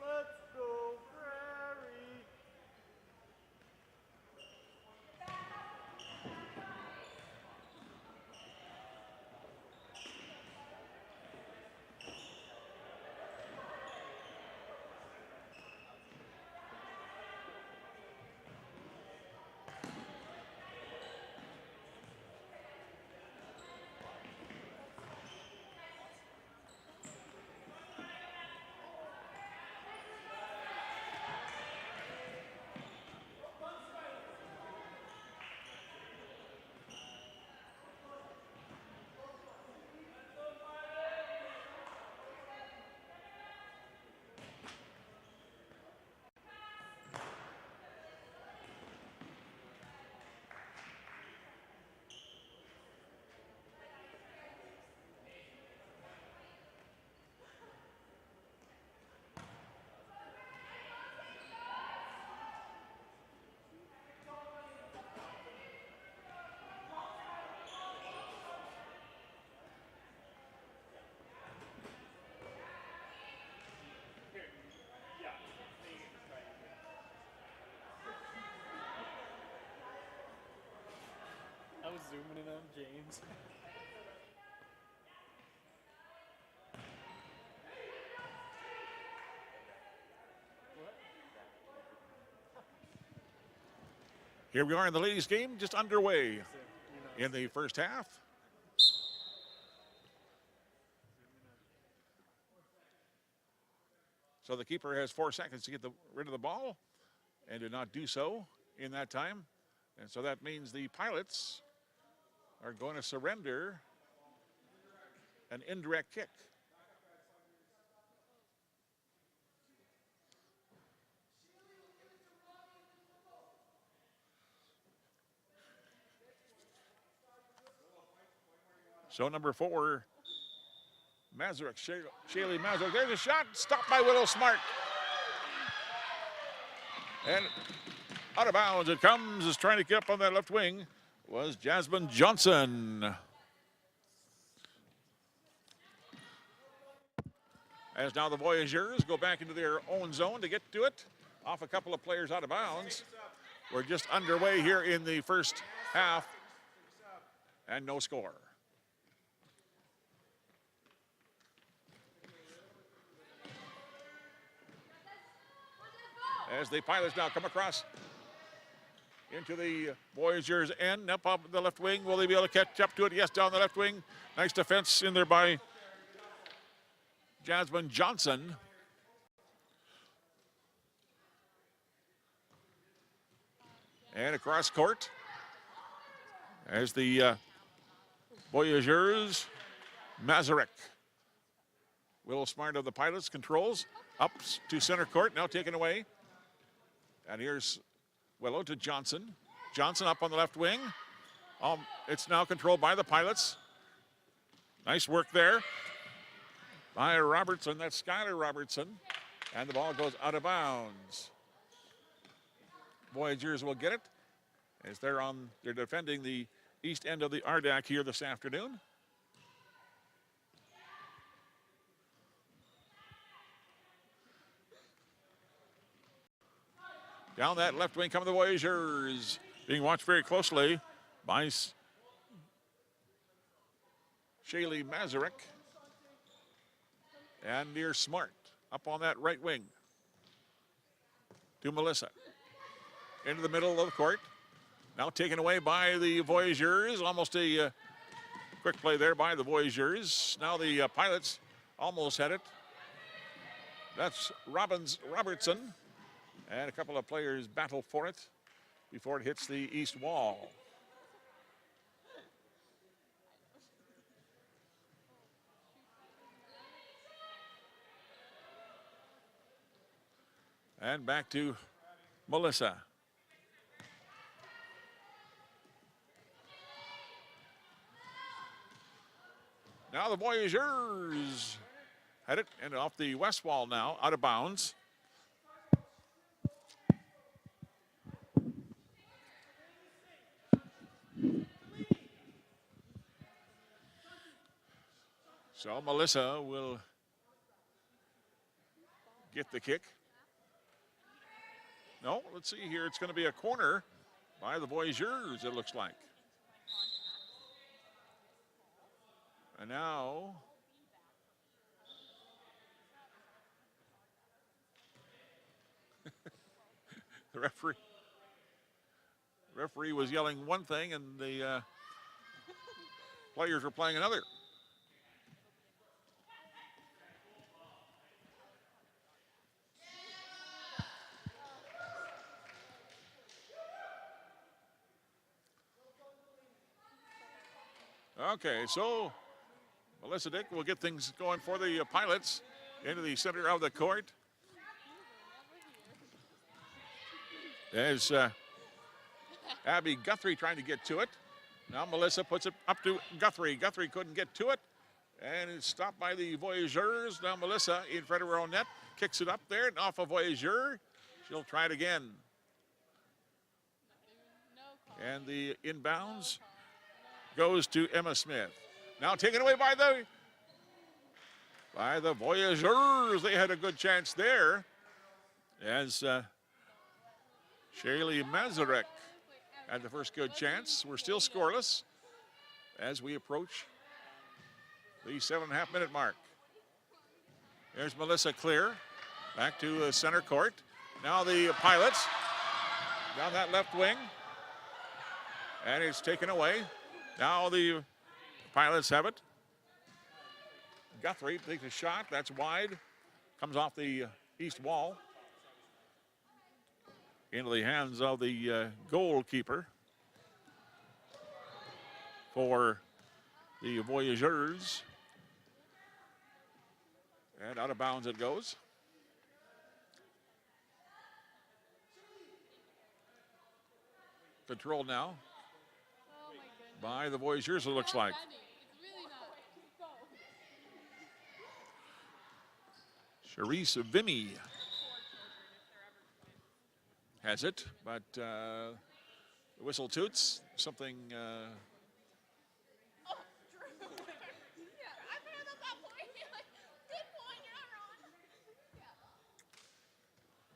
Let's go, Prairie. I was zooming in on James. Here we are in the ladies' game, just underway in the first half. So the keeper has 4 seconds to get rid of the ball and did not do so in that time. And so that means the Pilots are going to surrender an indirect kick. So number 4, Mazurek, Shaylee Mazurek. There's a shot, stopped by Willow Smart. And out of bounds it comes, is trying to get up on that left wing was Jasmine Johnson. As now the Voyageurs go back into their own zone to get to it. Off a couple of players out of bounds. We're just underway here in the first half. And no score. As the Pilots now come across into the Voyageurs' end, up the left wing. Will they be able to catch up to it? Yes, down the left wing. Nice defense in there by Jasmine Johnson. And across court as the Voyageurs, Mazurek Will Smart of the Pilots controls up to center court, now taken away. And here's Willow to Johnson. Johnson up on the left wing. It's now controlled by the Pilots. Nice work there by Robertson. That's Skylar Robertson. And the ball goes out of bounds. Voyageurs will get it as they're defending the east end of the RDAC here this afternoon. Down that left wing come the Voyageurs, being watched very closely by Shaylee Mazurek and near Smart up on that right wing to Melissa. Into the middle of the court. Now taken away by the Voyageurs. Almost a quick play there by the Voyageurs. Now the Pilots almost had it. That's Robertson. And a couple of players battle for it before it hits the east wall. And back to Melissa. Now the Voyageurs had it and off the west wall now, out of bounds. So Melissa will get the kick. No, let's see here. It's going to be a corner by the Voyageurs, it looks like. And now the referee was yelling one thing and the players were playing another. Okay, so Melissa Dick will get things going for the Pilots into the center of the court. There's Abby Guthrie trying to get to it. Now Melissa puts it up to Guthrie. Guthrie couldn't get to it. And it's stopped by the Voyageurs. Now Melissa in front of her own net kicks it up there and off a Voyageur. She'll try it again. And the inbounds goes to Emma Smith. Now taken away by the Voyageurs. They had a good chance there as Shaylee Mazurek had the first good chance. We're still scoreless as we approach the 7.5 minute mark. There's Melissa clear. Back to center court. Now the Pilots down that left wing. And it's taken away. Now the Pilots have it. Guthrie takes a shot. That's wide. Comes off the east wall. Into the hands of the goalkeeper for the Voyageurs. And out of bounds it goes. Controlled now by the Voyageurs, it looks like. Charisse Vimy has it, but the whistle toots. Something as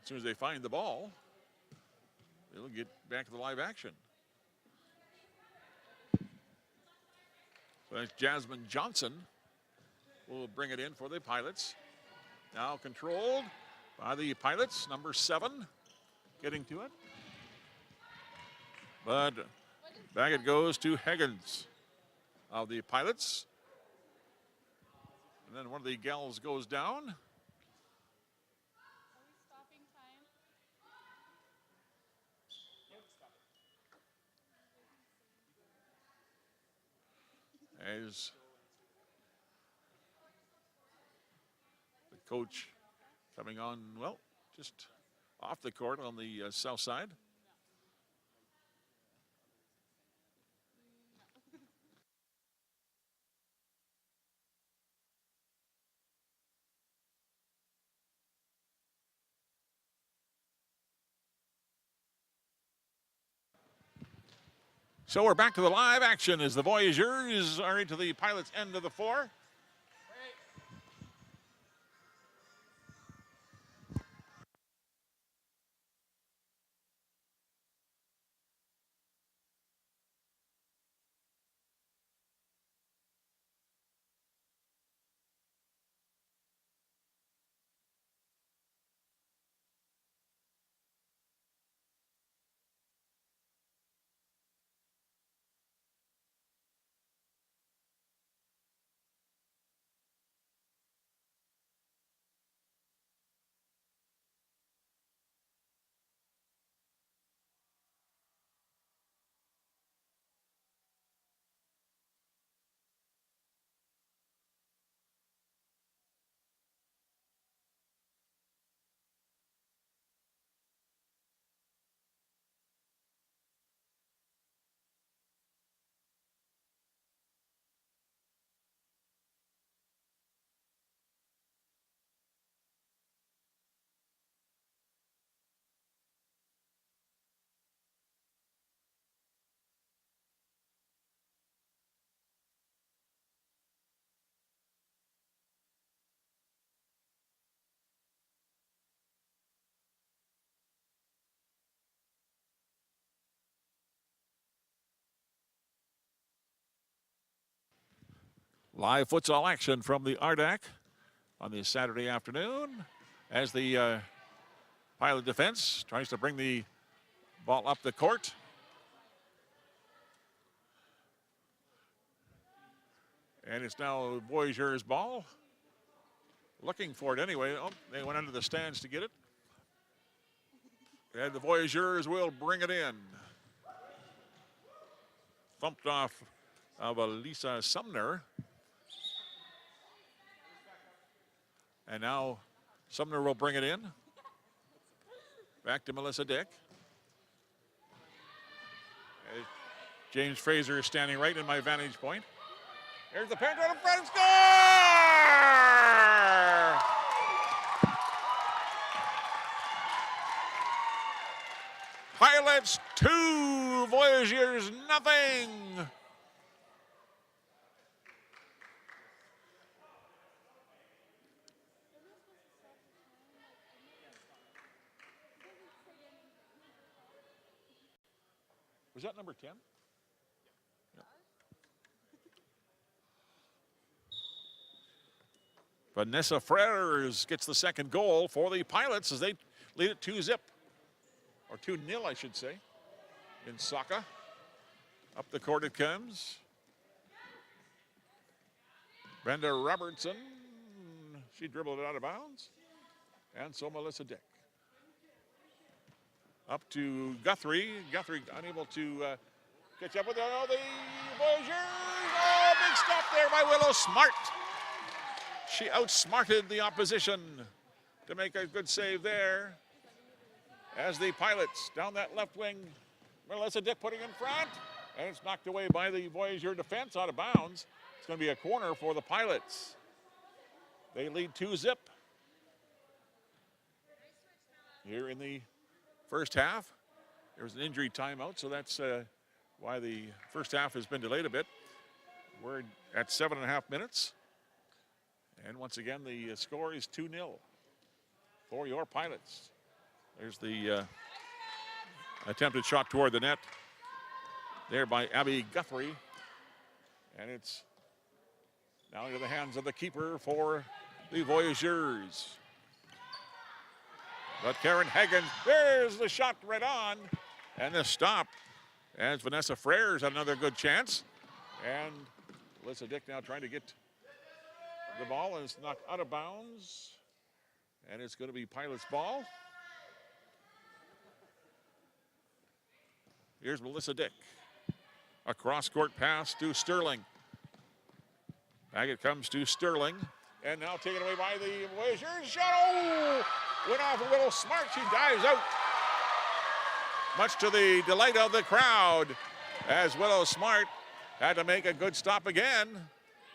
soon as they find the ball, they'll get back to the live action. So that's Jasmine Johnson will bring it in for the Pilots. Now controlled by the Pilots, number 7, getting to it. But back it goes to Higgins of the Pilots. And then one of the gals goes down. As coach coming on, well, just off the court on the south side. So we're back to the live action as the Voyageurs are into the Pilots' end of the floor. Live futsal action from the Ardac on this Saturday afternoon as the Pilot defense tries to bring the ball up the court. And it's now Voyageurs' ball. Looking for it anyway. Oh, they went under the stands to get it. And the Voyageurs will bring it in. Thumped off of Lisa Sumner. And now Sumner will bring it in. Back to Melissa Dick. As James Fraser is standing right in my vantage point. Here's the paint right in front and score! Pilots 2, Voyageurs nothing. Was that number 10? Yep. Vanessa Freres gets the second goal for the Pilots as they lead it 2-0. Or 2-0, I should say. In Saka. Up the court it comes. Brenda Robertson. She dribbled it out of bounds. And so Melissa Dick. Up to Guthrie. Guthrie unable to catch up with the Voyageurs. Oh, big stop there by Willow Smart. She outsmarted the opposition to make a good save there. As the Pilots down that left wing, Melissa Dick putting in front. And it's knocked away by the Voyageur defense out of bounds. It's going to be a corner for the Pilots. They lead 2-0. Here in the first half. There was an injury timeout, so that's why the first half has been delayed a bit. We're at 7.5 minutes. And once again, the score is 2-0 for your Pilots. There's the attempted shot toward the net there by Abby Guthrie. And it's now into the hands of the keeper for the Voyageurs. But Karen Hagen, there's the shot right on. And the stop as Vanessa Freres had another good chance. And Melissa Dick now trying to get the ball, and it's knocked out of bounds. And it's going to be Pilots' ball. Here's Melissa Dick. A cross-court pass to Sterling. Back it comes to Sterling. And now taken away by the Voyageurs. Shot, oh! Went off a little smart. She dives out. Much to the delight of the crowd, as Willow Smart had to make a good stop again.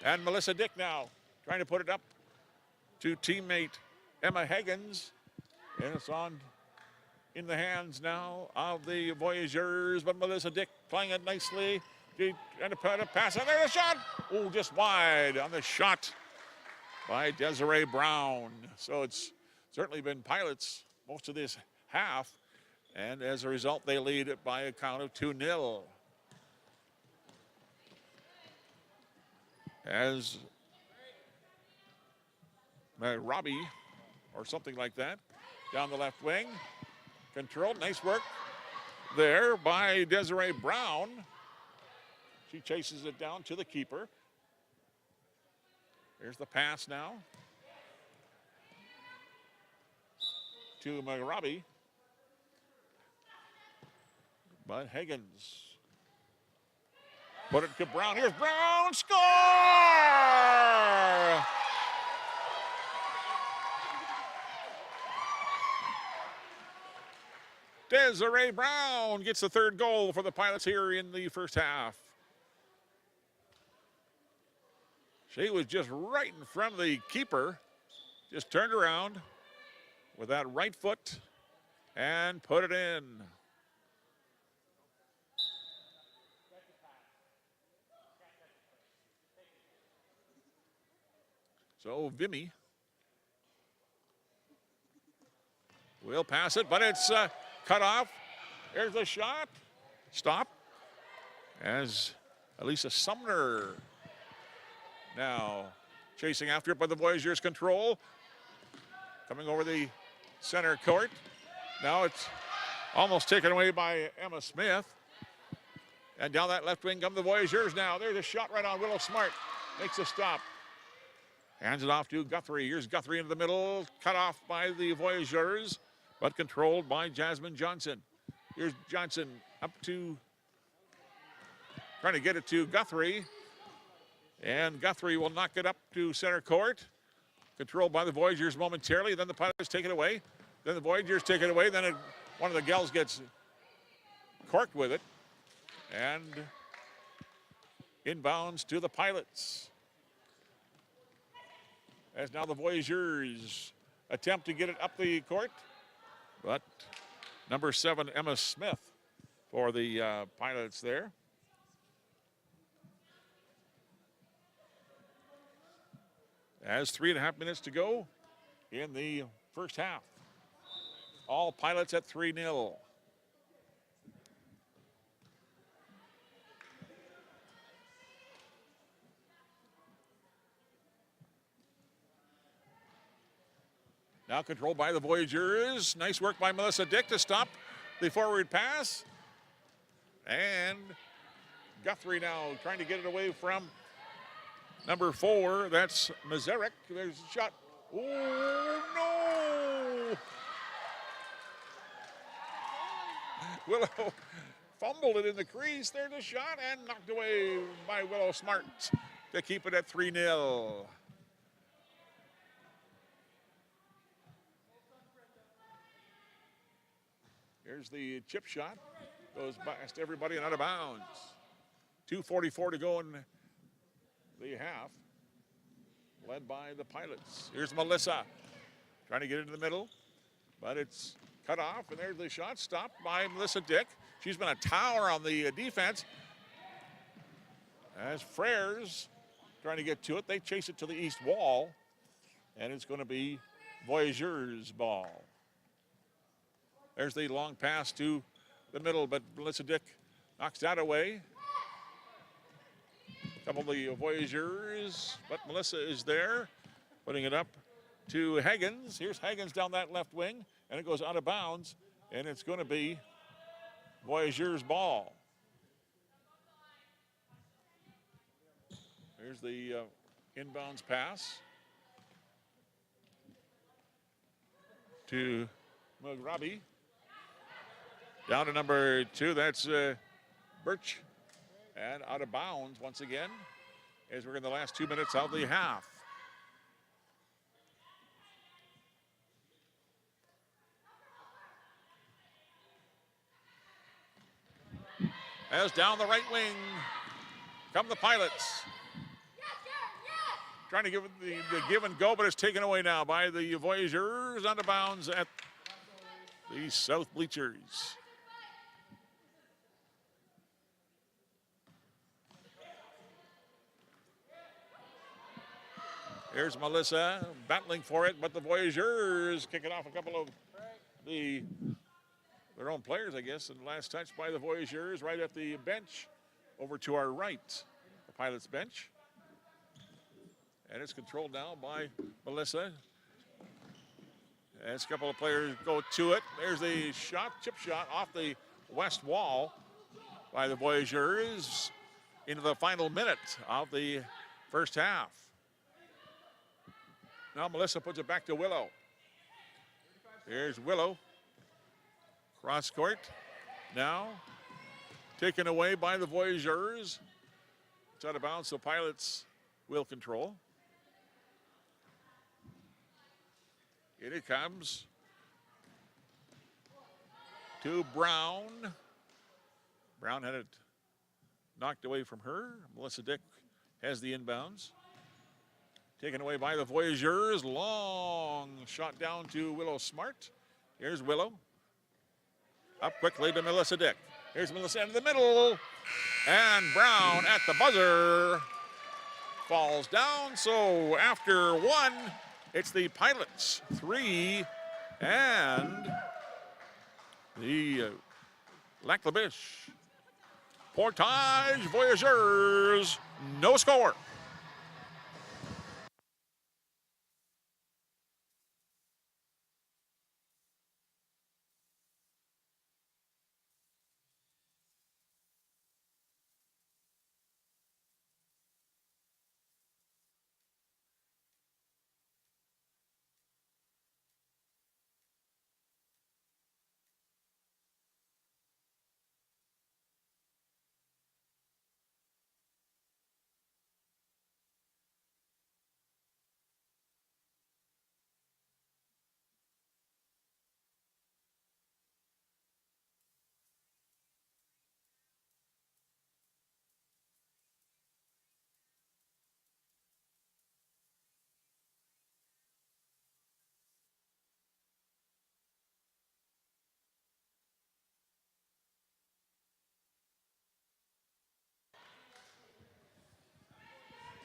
And Melissa Dick now trying to put it up to teammate Emma Higgins. And it's on in the hands now of the Voyageurs, but Melissa Dick playing it nicely. She tried to put a pass, and there's a shot. Oh, just wide on the shot by Desiree Brown. So it's certainly been Pilots most of this half, and as a result, they lead it by a count of 2-0. As Robbie, or something like that, down the left wing. Controlled, nice work there by Desiree Brown. She chases it down to the keeper. Here's the pass now to Robbie. But Higgins put it to Brown. Here's Brown, score! Desiree Brown gets the third goal for the Pilots here in the first half. She was just right in front of the keeper, just turned around with that right foot and put it in. So Vimy will pass it, but it's cut off. There's the shot. Stop. As Elisa Sumner now chasing after it, but the Voyageurs control. Coming over the center court. Now it's almost taken away by Emma Smith. And down that left wing come the Voyageurs now. There's a shot right on Willow Smart. Makes a stop. Hands it off to Guthrie. Here's Guthrie into the middle. Cut off by the Voyageurs, but controlled by Jasmine Johnson. Here's Johnson up to, trying to get it to Guthrie. And Guthrie will knock it up to center court. Controlled by the Voyageurs momentarily. Then the Pilots take it away. Then the Voyageurs take it away. Then one of the gals gets corked with it. And inbounds to the Pilots. As now the Voyageurs attempt to get it up the court. But number 7, Emma Smith for the Pilots there. As 3.5 minutes to go in the first half. All Pilots at 3-0. Now controlled by the Voyageurs. Nice work by Melissa Dick to stop the forward pass. And Guthrie now trying to get it away from number 4. That's Mazarek. There's a shot. Oh, no! Willow fumbled it in the crease. There's a shot and knocked away by Willow Smart to keep it at 3-0. Here's the chip shot. Goes past everybody and out of bounds. 2:44 to go in the half. Led by the Pilots. Here's Melissa. Trying to get into the middle. But it's cut off. And there's the shot. Stopped by Melissa Dick. She's been a tower on the defense. As Freres trying to get to it. They chase it to the east wall. And it's going to be Voyageurs' ball. There's the long pass to the middle, but Melissa Dick knocks that away. A couple of the Voyageurs, but Melissa is there, putting it up to Higgins. Here's Higgins down that left wing, and it goes out of bounds, and it's going to be Voyageurs' ball. Here's the inbounds pass to Mugrabi. Down to number 2, that's Birch. And out of bounds once again as we're in the last 2 minutes of the half. As down the right wing come the Pilots. Trying to give it the give and go, but it's taken away now by the Voyageurs, out of bounds at the south bleachers. Here's Melissa battling for it, but the Voyageurs kicking off a couple of their own players, I guess, and last touch by the Voyageurs right at the bench over to our right, the Pilots bench. And it's controlled now by Melissa. As a couple of players go to it, there's the shot, chip shot off the west wall by the Voyageurs into the final minute of the first half. Now Melissa puts it back to Willow. Here's Willow. Cross court. Now taken away by the Voyageurs. It's out of bounds, so Pilots will control. In it comes to Brown. Brown had it knocked away from her. Melissa Dick has the inbounds. Taken away by the Voyageurs. Long shot down to Willow Smart. Here's Willow. Up quickly to Melissa Dick. Here's Melissa into the middle. And Brown at the buzzer falls down. So after one, it's the Pilots 3 and the Lac La Biche Portage Voyageurs, no score.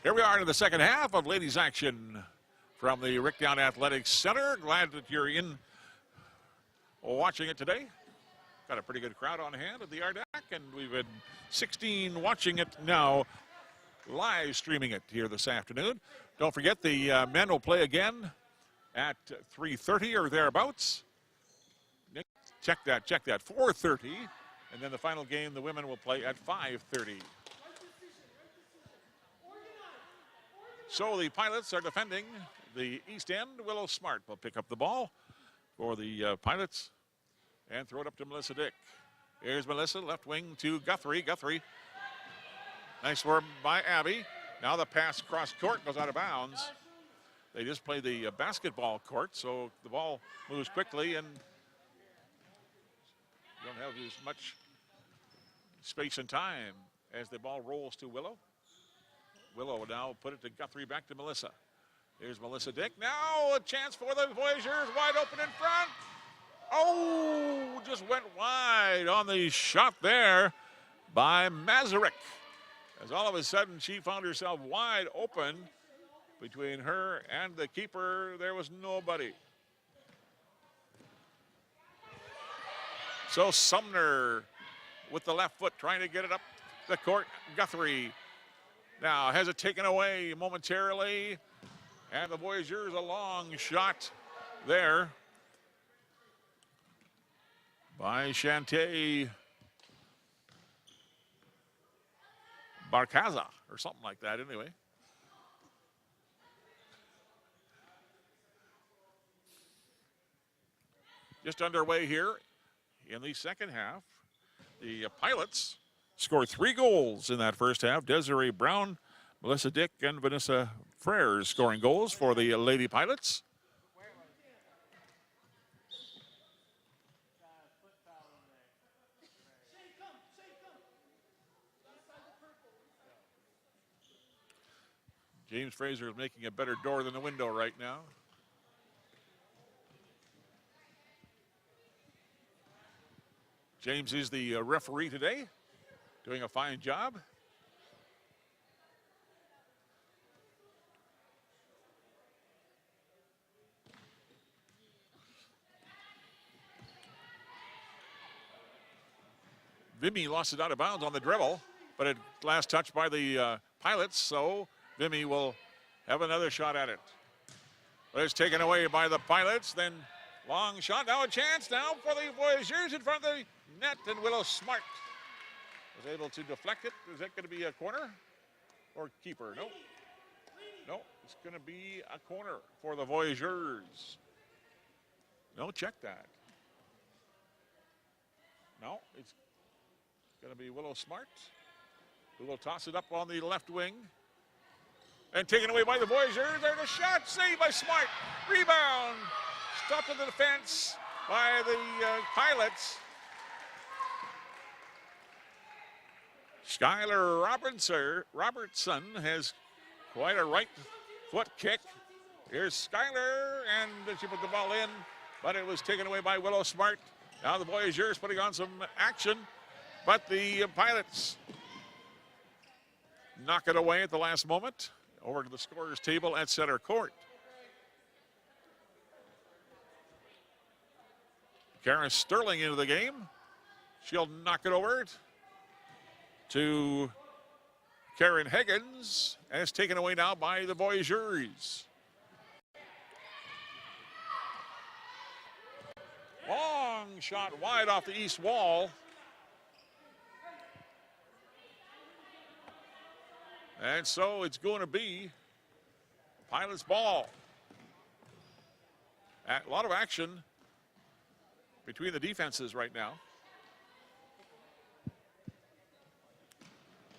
Here we are in the second half of ladies action from the Rickdown Athletics Center. Glad that you're in watching it today. Got a pretty good crowd on hand at the Ardac, and we've had 16 watching it now, live streaming it here this afternoon. Don't forget the men will play again at 3:30 or thereabouts. Nick, check that, 4:30. And then the final game, the women will play at 5:30. So the Pilots are defending the east end. Willow Smart will pick up the ball for the Pilots and throw it up to Melissa Dick. Here's Melissa, left wing to Guthrie. Guthrie, nice work by Abby. Now the pass cross court goes out of bounds. They just play the basketball court, so the ball moves quickly and you don't have as much space and time as the ball rolls to Willow. Willow will now put it to Guthrie, back to Melissa. Here's Melissa Dick. Now a chance for the Voyageurs, wide open in front. Oh, just went wide on the shot there by Masaryk. As all of a sudden she found herself wide open between her and the keeper. There was nobody. So Sumner with the left foot trying to get it up the court. Guthrie now has it taken away momentarily. And the Voyageurs, a long shot there by Shantae Barcaza or something like that anyway. Just underway here in the second half. The Pilots scored 3 goals in that first half. Desiree Brown, Melissa Dick, and Vanessa Frere scoring goals for the Lady Pilots. James Fraser is making a better door than a window right now. James is the referee today, doing a fine job. Vimy lost it out of bounds on the dribble, but it last touched by the Pilots, so Vimy will have another shot at it. But it's taken away by the Pilots, then long shot, now a chance now for the Voyageurs in front of the net, and Willow Smart was able to deflect it. Is that going to be a corner or keeper? No. No, it's going to be a corner for the Voyageurs. No, check that. No, it's going to be Willow Smart, who will toss it up on the left wing. And taken away by the Voyageurs. There's a shot, saved by Smart. Rebound, stopped in the defense by the Pilots. Skylar Robertson has quite a right foot kick. Here's Skylar, and she put the ball in, but it was taken away by Willow Smart. Now the Voyageurs putting on some action, but the Pilots knock it away at the last moment over to the scorer's table at center court. Kara Sterling into the game. She'll knock it over to Karen Higgins, and it's taken away now by the Voyageurs. Long shot wide off the east wall. And so it's going to be Pilots ball. A lot of action between the defenses right now.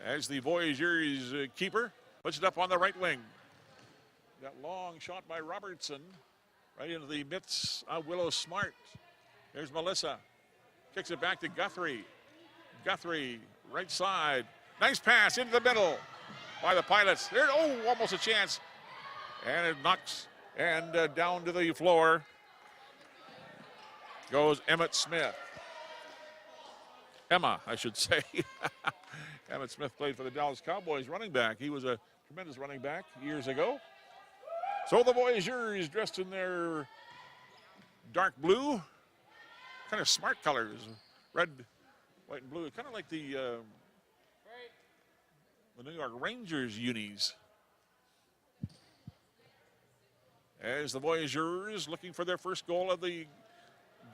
As the Voyageurs keeper puts it up on the right wing. That long shot by Robertson right into the midst of Willow Smart. There's Melissa. Kicks it back to Guthrie. Guthrie, right side. Nice pass into the middle by the Pilots. There, oh, almost a chance. And it knocks and down to the floor goes Emmett Smith. Emma, I should say. Emmett Smith played for the Dallas Cowboys running back. He was a tremendous running back years ago. So the Voyageurs dressed in their dark blue, kind of smart colors, red, white, and blue, kind of like the New York Rangers unis. As the Voyageurs looking for their first goal of the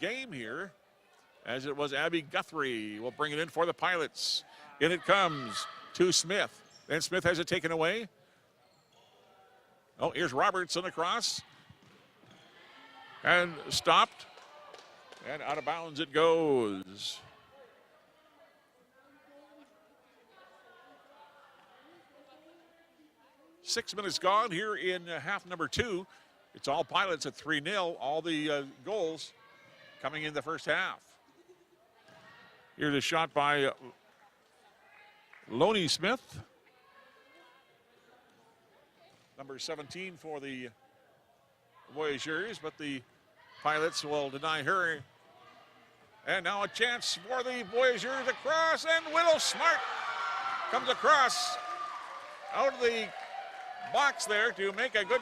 game here, as it was Abby Guthrie will bring it in for the Pilots. In it comes to Smith. Then Smith has it taken away. Oh, here's Robertson across. And stopped. And out of bounds it goes. Six minutes gone here in half number two. It's all Pilots at 3-0. All the goals coming in the first half. Here's a shot by Lonnie Smith. Number 17 for the Voyageurs, but the Pilots will deny her. And now a chance for the Voyageurs across, and Willow Smart comes across out of the box there to make a good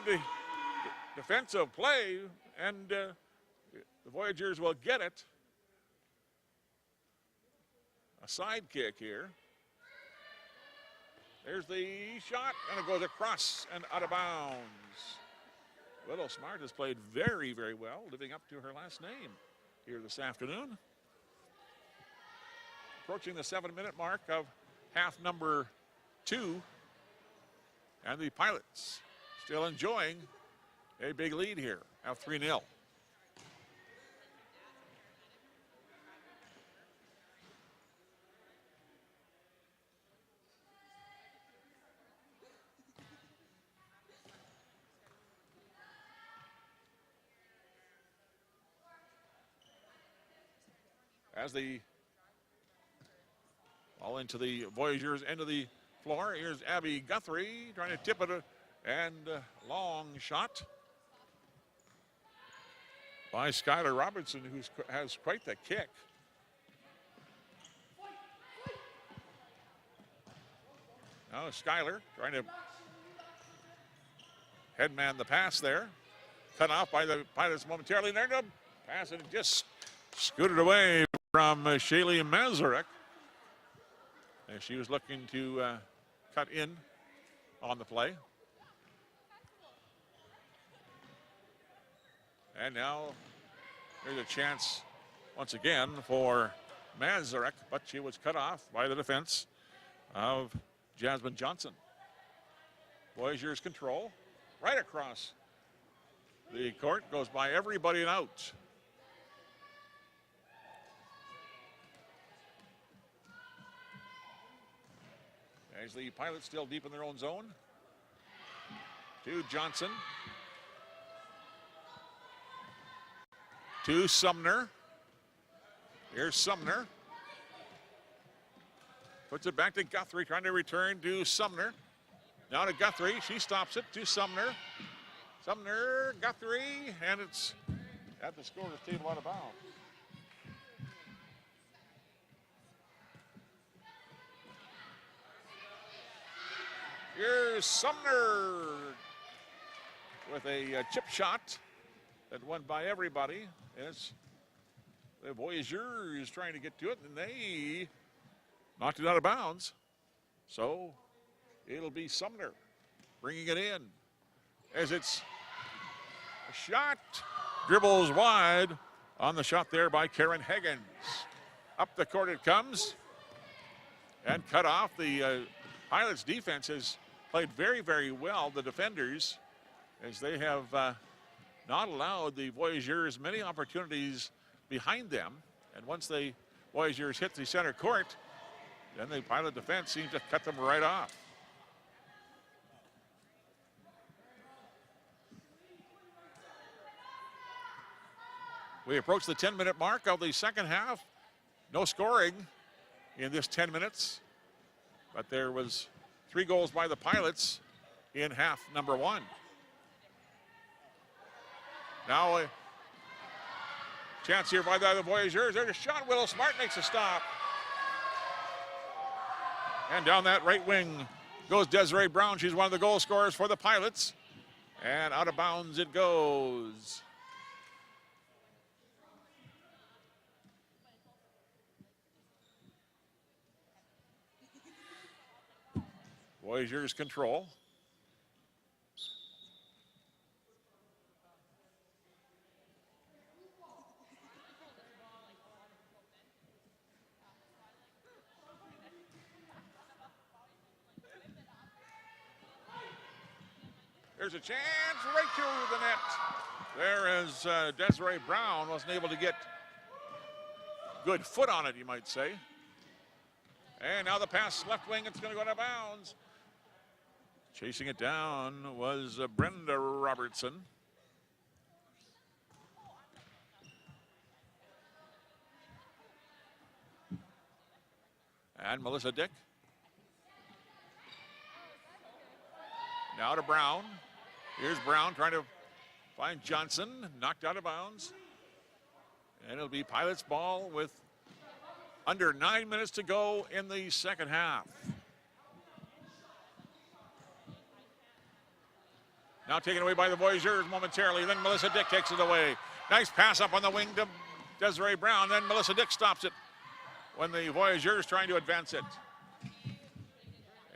defensive play, and the Voyageurs will get it. A side kick here. There's the shot, and it goes across and out of bounds. Willow Smart has played very, very well, living up to her last name here this afternoon. Approaching the 7-minute mark of half number two. And the Pilots still enjoying a big lead here of 3-0. As the ball into the Voyageurs end of the floor, here's Abby Guthrie trying to tip it And long shot by Skylar Robertson, who has quite the kick. Now Skylar trying to headman the pass there. Cut off by the Pilots momentarily. There to pass it just scooted away from Shaylee Mazurek. As she was looking to cut in on the play. And now there's a chance once again for Mazurek, but she was cut off by the defense of Jasmine Johnson. Voyageurs control right across the court, goes by everybody and out. As the Pilots still deep in their own zone. To Johnson. To Sumner. Here's Sumner. Puts it back to Guthrie, trying to return to Sumner. Now to Guthrie, she stops it to Sumner. Sumner, Guthrie, and it's at the scorer's table out of bounds. Here's Sumner with a chip shot that went by everybody. As the Voyageurs trying to get to it, and they knocked it out of bounds. So it'll be Sumner bringing it in. As it's a shot, dribbles wide on the shot there by Karen Higgins. Up the court it comes and cut off. The Pilots defense has played very, very well, the defenders, as they have not allowed the Voyageurs many opportunities behind them. And once the Voyageurs hit the center court, then the Pilot defense seems to cut them right off. We approach the 10-minute mark of the second half. No scoring in this 10 minutes, but there was 3 goals by the Pilots in half number 1. Now a chance here by the Voyageurs. There's a shot. Willow Smart makes a stop. And down that right wing goes Desiree Brown. She's one of the goal scorers for the Pilots. And out of bounds it goes. Voyageurs control. There's a chance right through the net. There is Desiree Brown wasn't able to get good foot on it, you might say. And now the pass left wing, it's going to go out of bounds. Chasing it down was Brenda Robertson. And Melissa Dick. Now to Brown. Here's Brown trying to find Johnson, knocked out of bounds. And it'll be Pilots ball with under 9 minutes to go in the second half. Now taken away by the Voyageurs momentarily. Then Melissa Dick takes it away. Nice pass up on the wing to Desiree Brown. Then Melissa Dick stops it when the Voyageurs trying to advance it.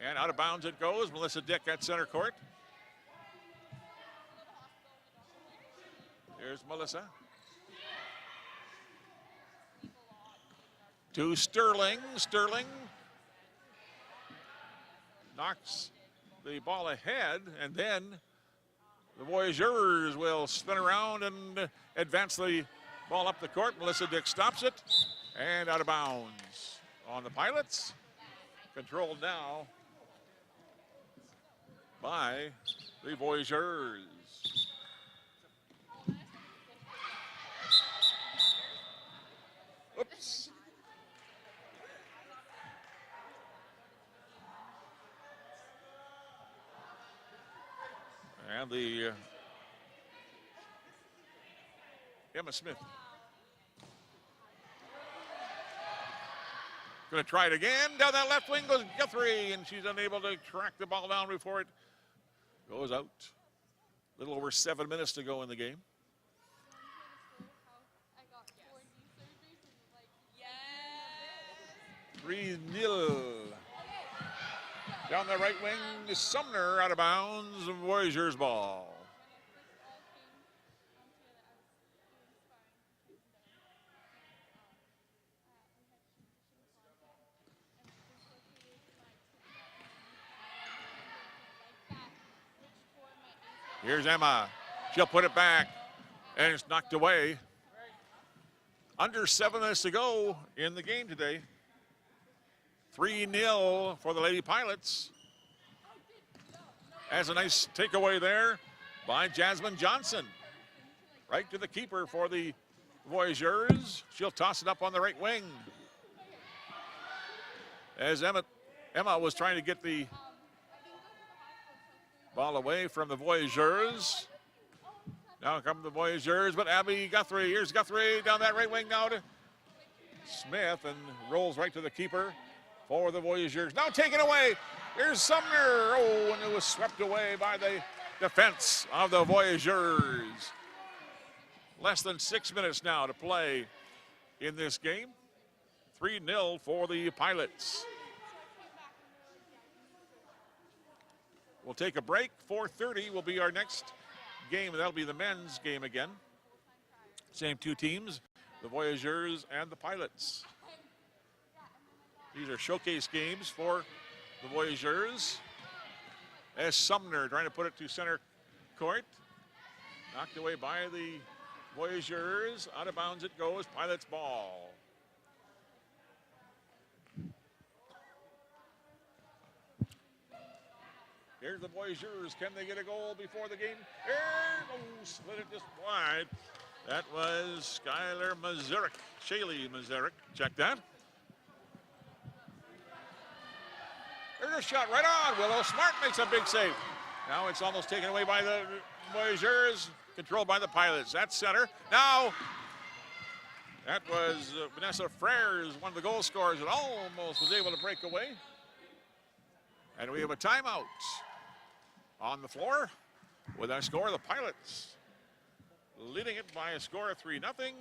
And out of bounds it goes. Melissa Dick at center court. Here's Melissa. To Sterling. Sterling knocks the ball ahead, and then the Voyageurs will spin around and advance the ball up the court. Melissa Dick stops it, and out of bounds on the Pilots. Controlled now by the Voyageurs. Oops. And the Emma Smith. Going to try it again. Down that left wing goes Guthrie, and she's unable to track the ball down before it goes out. A little over 7 minutes to go in the game. 3-0. Down the right wing, Sumner out of bounds. Voyageurs ball. Here's Emma. She'll put it back, and it's knocked away. Under 7 minutes to go in the game today. 3-0 for the Lady Pilots. Has a nice takeaway there by Jasmine Johnson. Right to the keeper for the Voyageurs. She'll toss it up on the right wing. As Emma was trying to get the ball away from the Voyageurs. Now come the Voyageurs, but Abby Guthrie. Here's Guthrie down that right wing now to Smith and rolls right to the keeper for the Voyageurs. Now taken away. Here's Sumner. Oh, and it was swept away by the defense of the Voyageurs. Less than 6 minutes now to play in this game. 3-0 for the Pilots. We'll take a break. 4:30 will be our next game, and that'll be the men's game again. Same two teams, the Voyageurs and the Pilots. These are showcase games for the Voyageurs. As Sumner trying to put it to center court. Knocked away by the Voyageurs. Out of bounds it goes. Pilots ball. Here's the Voyageurs. Can they get a goal before the game? Slid it just wide. That was Skylar Mazurek. Shaylee Mazurek. Check that. There's a shot right on. Willow Smart makes a big save. Now it's almost taken away by the Voyageurs. Controlled by the Pilots. That's center. Now, that was Vanessa Freres, one of the goal scorers, that almost was able to break away. And we have a timeout on the floor with our score, the Pilots leading it by a score of 3-0.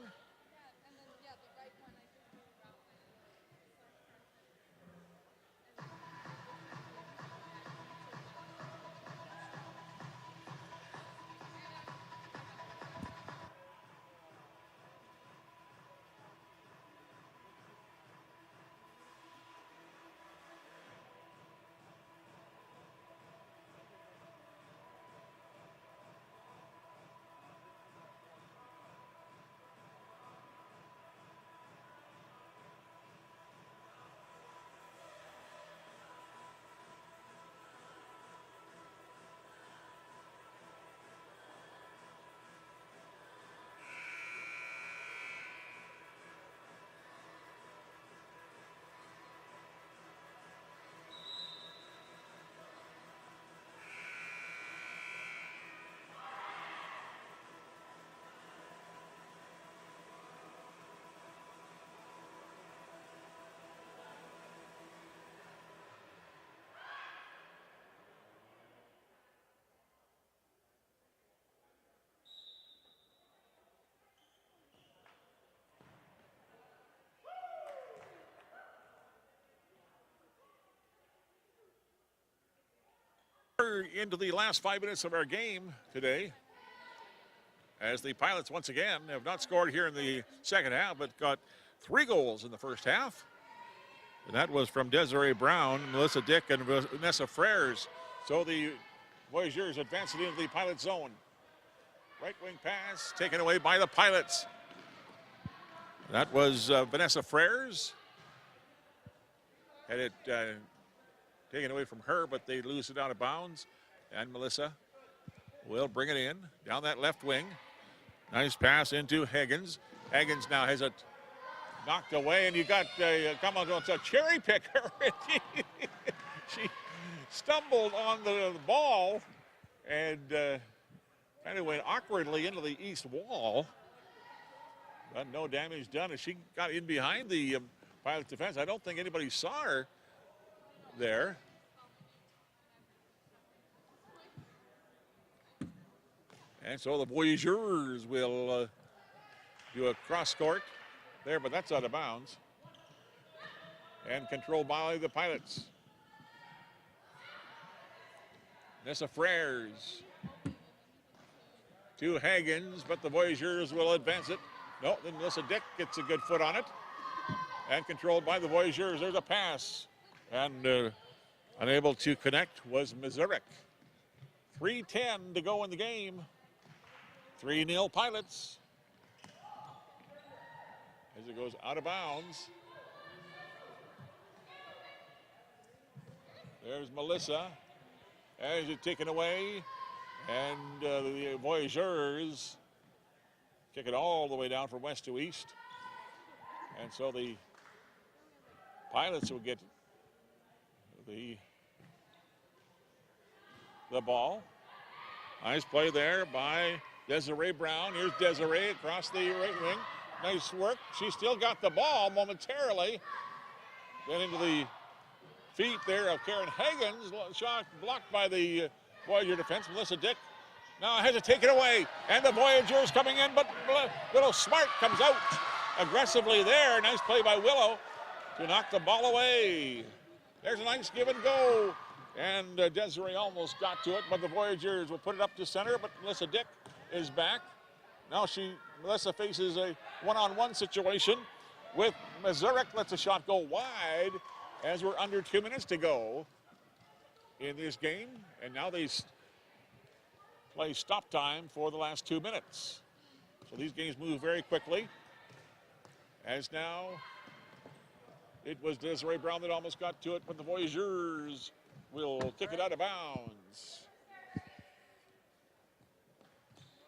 Into the last 5 minutes of our game today, as the Pilots once again have not scored here in the second half, but got 3 goals in the first half. And that was from Desiree Brown, Melissa Dick, and Vanessa Freres. So the Voyageurs advancing into the Pilot zone. Right wing pass taken away by the Pilots. That was Vanessa Freres. Had it taken away from her, but they lose it out of bounds. And Melissa will bring it in down that left wing. Nice pass into Higgins. Higgins now has it knocked away, and you got come on, it's a cherry picker. She stumbled on the ball, and Kind of went awkwardly into the east wall. But no damage done as she got in behind the Pilots defense. I don't think anybody saw her there. And so the Voyageurs will do a cross court there, but that's out of bounds. And controlled by the Pilots. Nessa Freres to Hagens, but the Voyageurs will advance it. No, then Melissa Dick gets a good foot on it. And controlled by the Voyageurs. There's a pass. And unable to connect was Mazurek. 3:10 to go in the game. 3-0 Pilots. As it goes out of bounds. There's Melissa. As it's taken away. And the Voyageurs kick it all the way down from west to east. And so the Pilots will get the ball. Nice play there by Desiree Brown. Here's Desiree across the right wing. Nice work. She still got the ball momentarily. Then into the feet there of Karen Hagens. Shot blocked by the Voyager defense. Melissa Dick now has it taken away. And the Voyageurs coming in, but Willow Smart comes out aggressively there. Nice play by Willow to knock the ball away. There's a nice give and go. And Desiree almost got to it, but the Voyageurs will put it up to center, but Melissa Dick is back. Now Melissa faces a one-on-one situation with Mazurek. Lets a shot go wide as we're under 2 minutes to go in this game. And now they play stop time for the last 2 minutes. So these games move very quickly. As now it was Desiree Brown that almost got to it, but the Voyageurs will kick it out of bounds.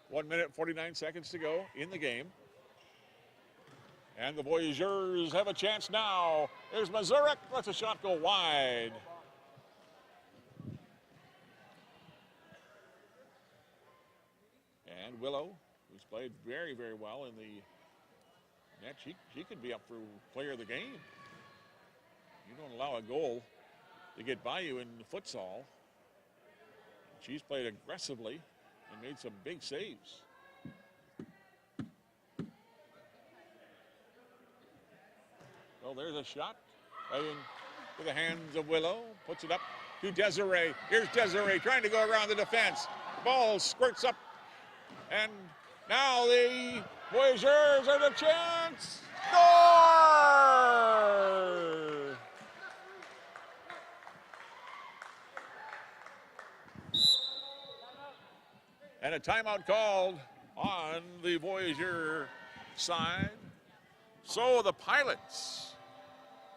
1 minute, 49 seconds to go in the game. And the Voyageurs have a chance now. There's Mazurek, lets a shot go wide. And Willow, who's played very, very well in the net, she could be up for player of the game. You don't allow a goal to get by you in futsal. She's played aggressively and made some big saves. Well, there's a shot right into the hands of Willow. Puts it up to Desiree. Here's Desiree trying to go around the defense. Ball squirts up. And now the Voyageurs have a chance. Score! And a timeout called on the Voyager side. So the Pilots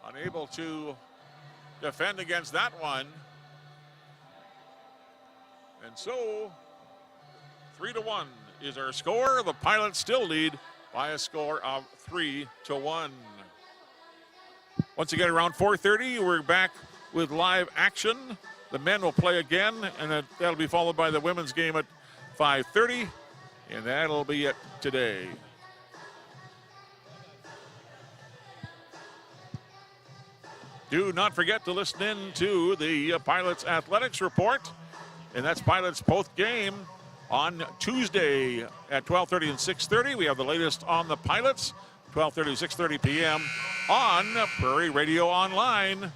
unable to defend against that one. And so 3-1 is our score. The Pilots still lead by a score of 3-1. Once again, around 4:30, we're back with live action. The men will play again, and that'll be followed by the women's game at 5:30, and that'll be it today. Do not forget to listen in to the Pilots Athletics Report, and that's Pilots post game on Tuesday at 12:30 and 6:30. We have the latest on the Pilots, 12:30 to 6:30 p.m. on Prairie Radio Online.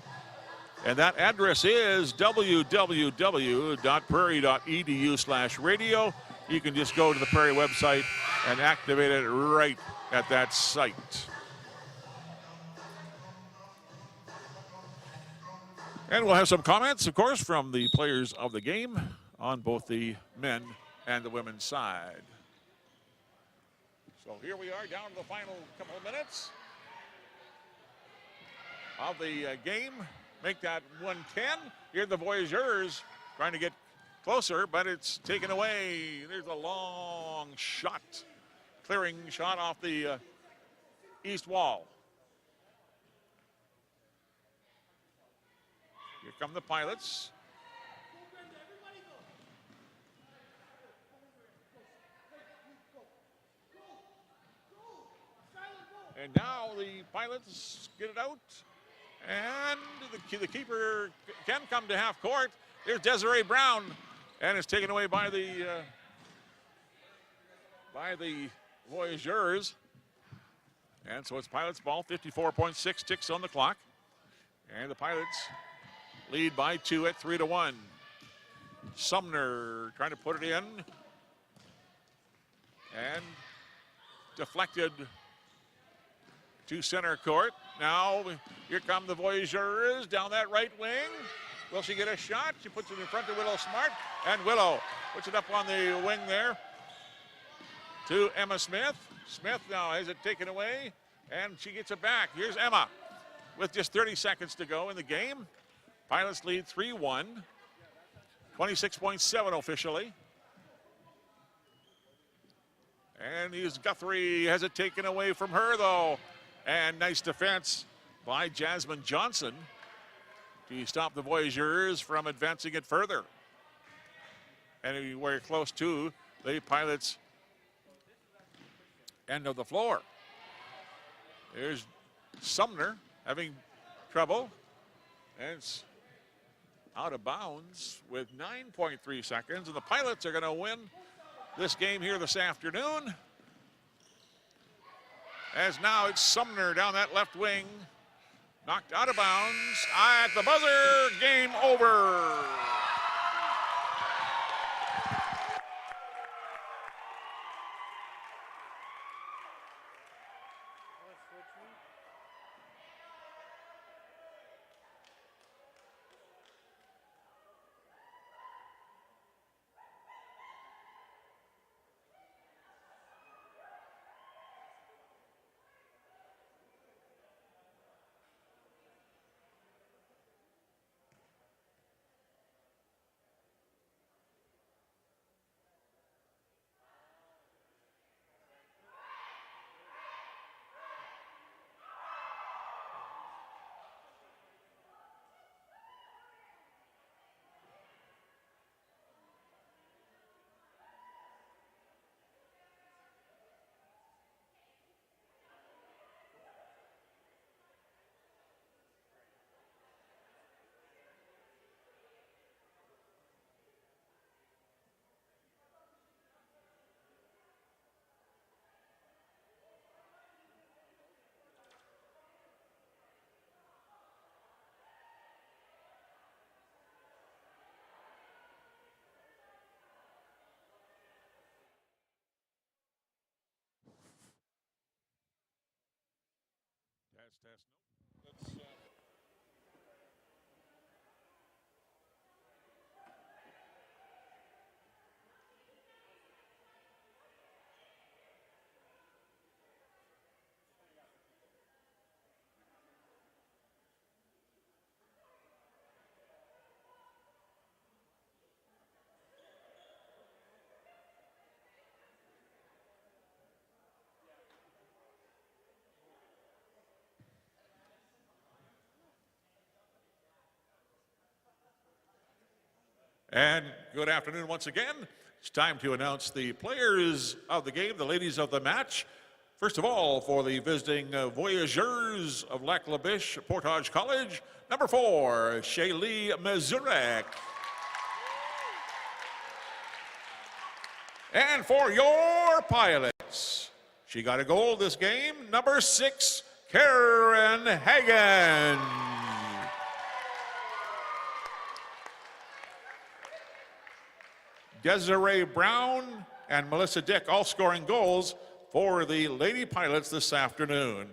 And that address is www.prairie.edu/radio. You can just go to the Prairie website and activate it right at that site. And we'll have some comments, of course, from the players of the game on both the men and the women's side. So here we are down to the final couple of minutes of the game. Make that 1:10. Here the Voyageurs trying to get closer, but it's taken away. There's a long shot, clearing shot off the east wall. Here come the Pilots. And now the Pilots get it out. And the keeper can come to half court. There's Desiree Brown. And it's taken away by the Voyageurs. And so it's Pilots ball, 54.6 ticks on the clock. And the Pilots lead by 2 at 3-1. Sumner trying to put it in. And deflected to center court. Now here come the Voyageurs down that right wing. Will she get a shot? She puts it in front of Willow Smart. And Willow puts it up on the wing there to Emma Smith. Smith now has it taken away, and she gets it back. Here's Emma with just 30 seconds to go in the game. Pilots lead 3-1, 26.7 officially. And here's Guthrie, has it taken away from her though. And nice defense by Jasmine Johnson to stop the Voyageurs from advancing it further. And we're close to the Pilots' end of the floor. There's Sumner having trouble. And it's out of bounds with 9.3 seconds. And the Pilots are going to win this game here this afternoon. As now it's Sumner down that left wing. Knocked out of bounds at the buzzer. Game over. Test. Let's And good afternoon once again. It's time to announce the players of the game, the ladies of the match. First of all, for the visiting Voyageurs of Lac La Biche Portage College, number 4, Shaylee Mazurek. And for your Pilots, she got a goal this game, number 6, Karen Hagan. Desiree Brown and Melissa Dick all scoring goals for the Lady Pilots this afternoon.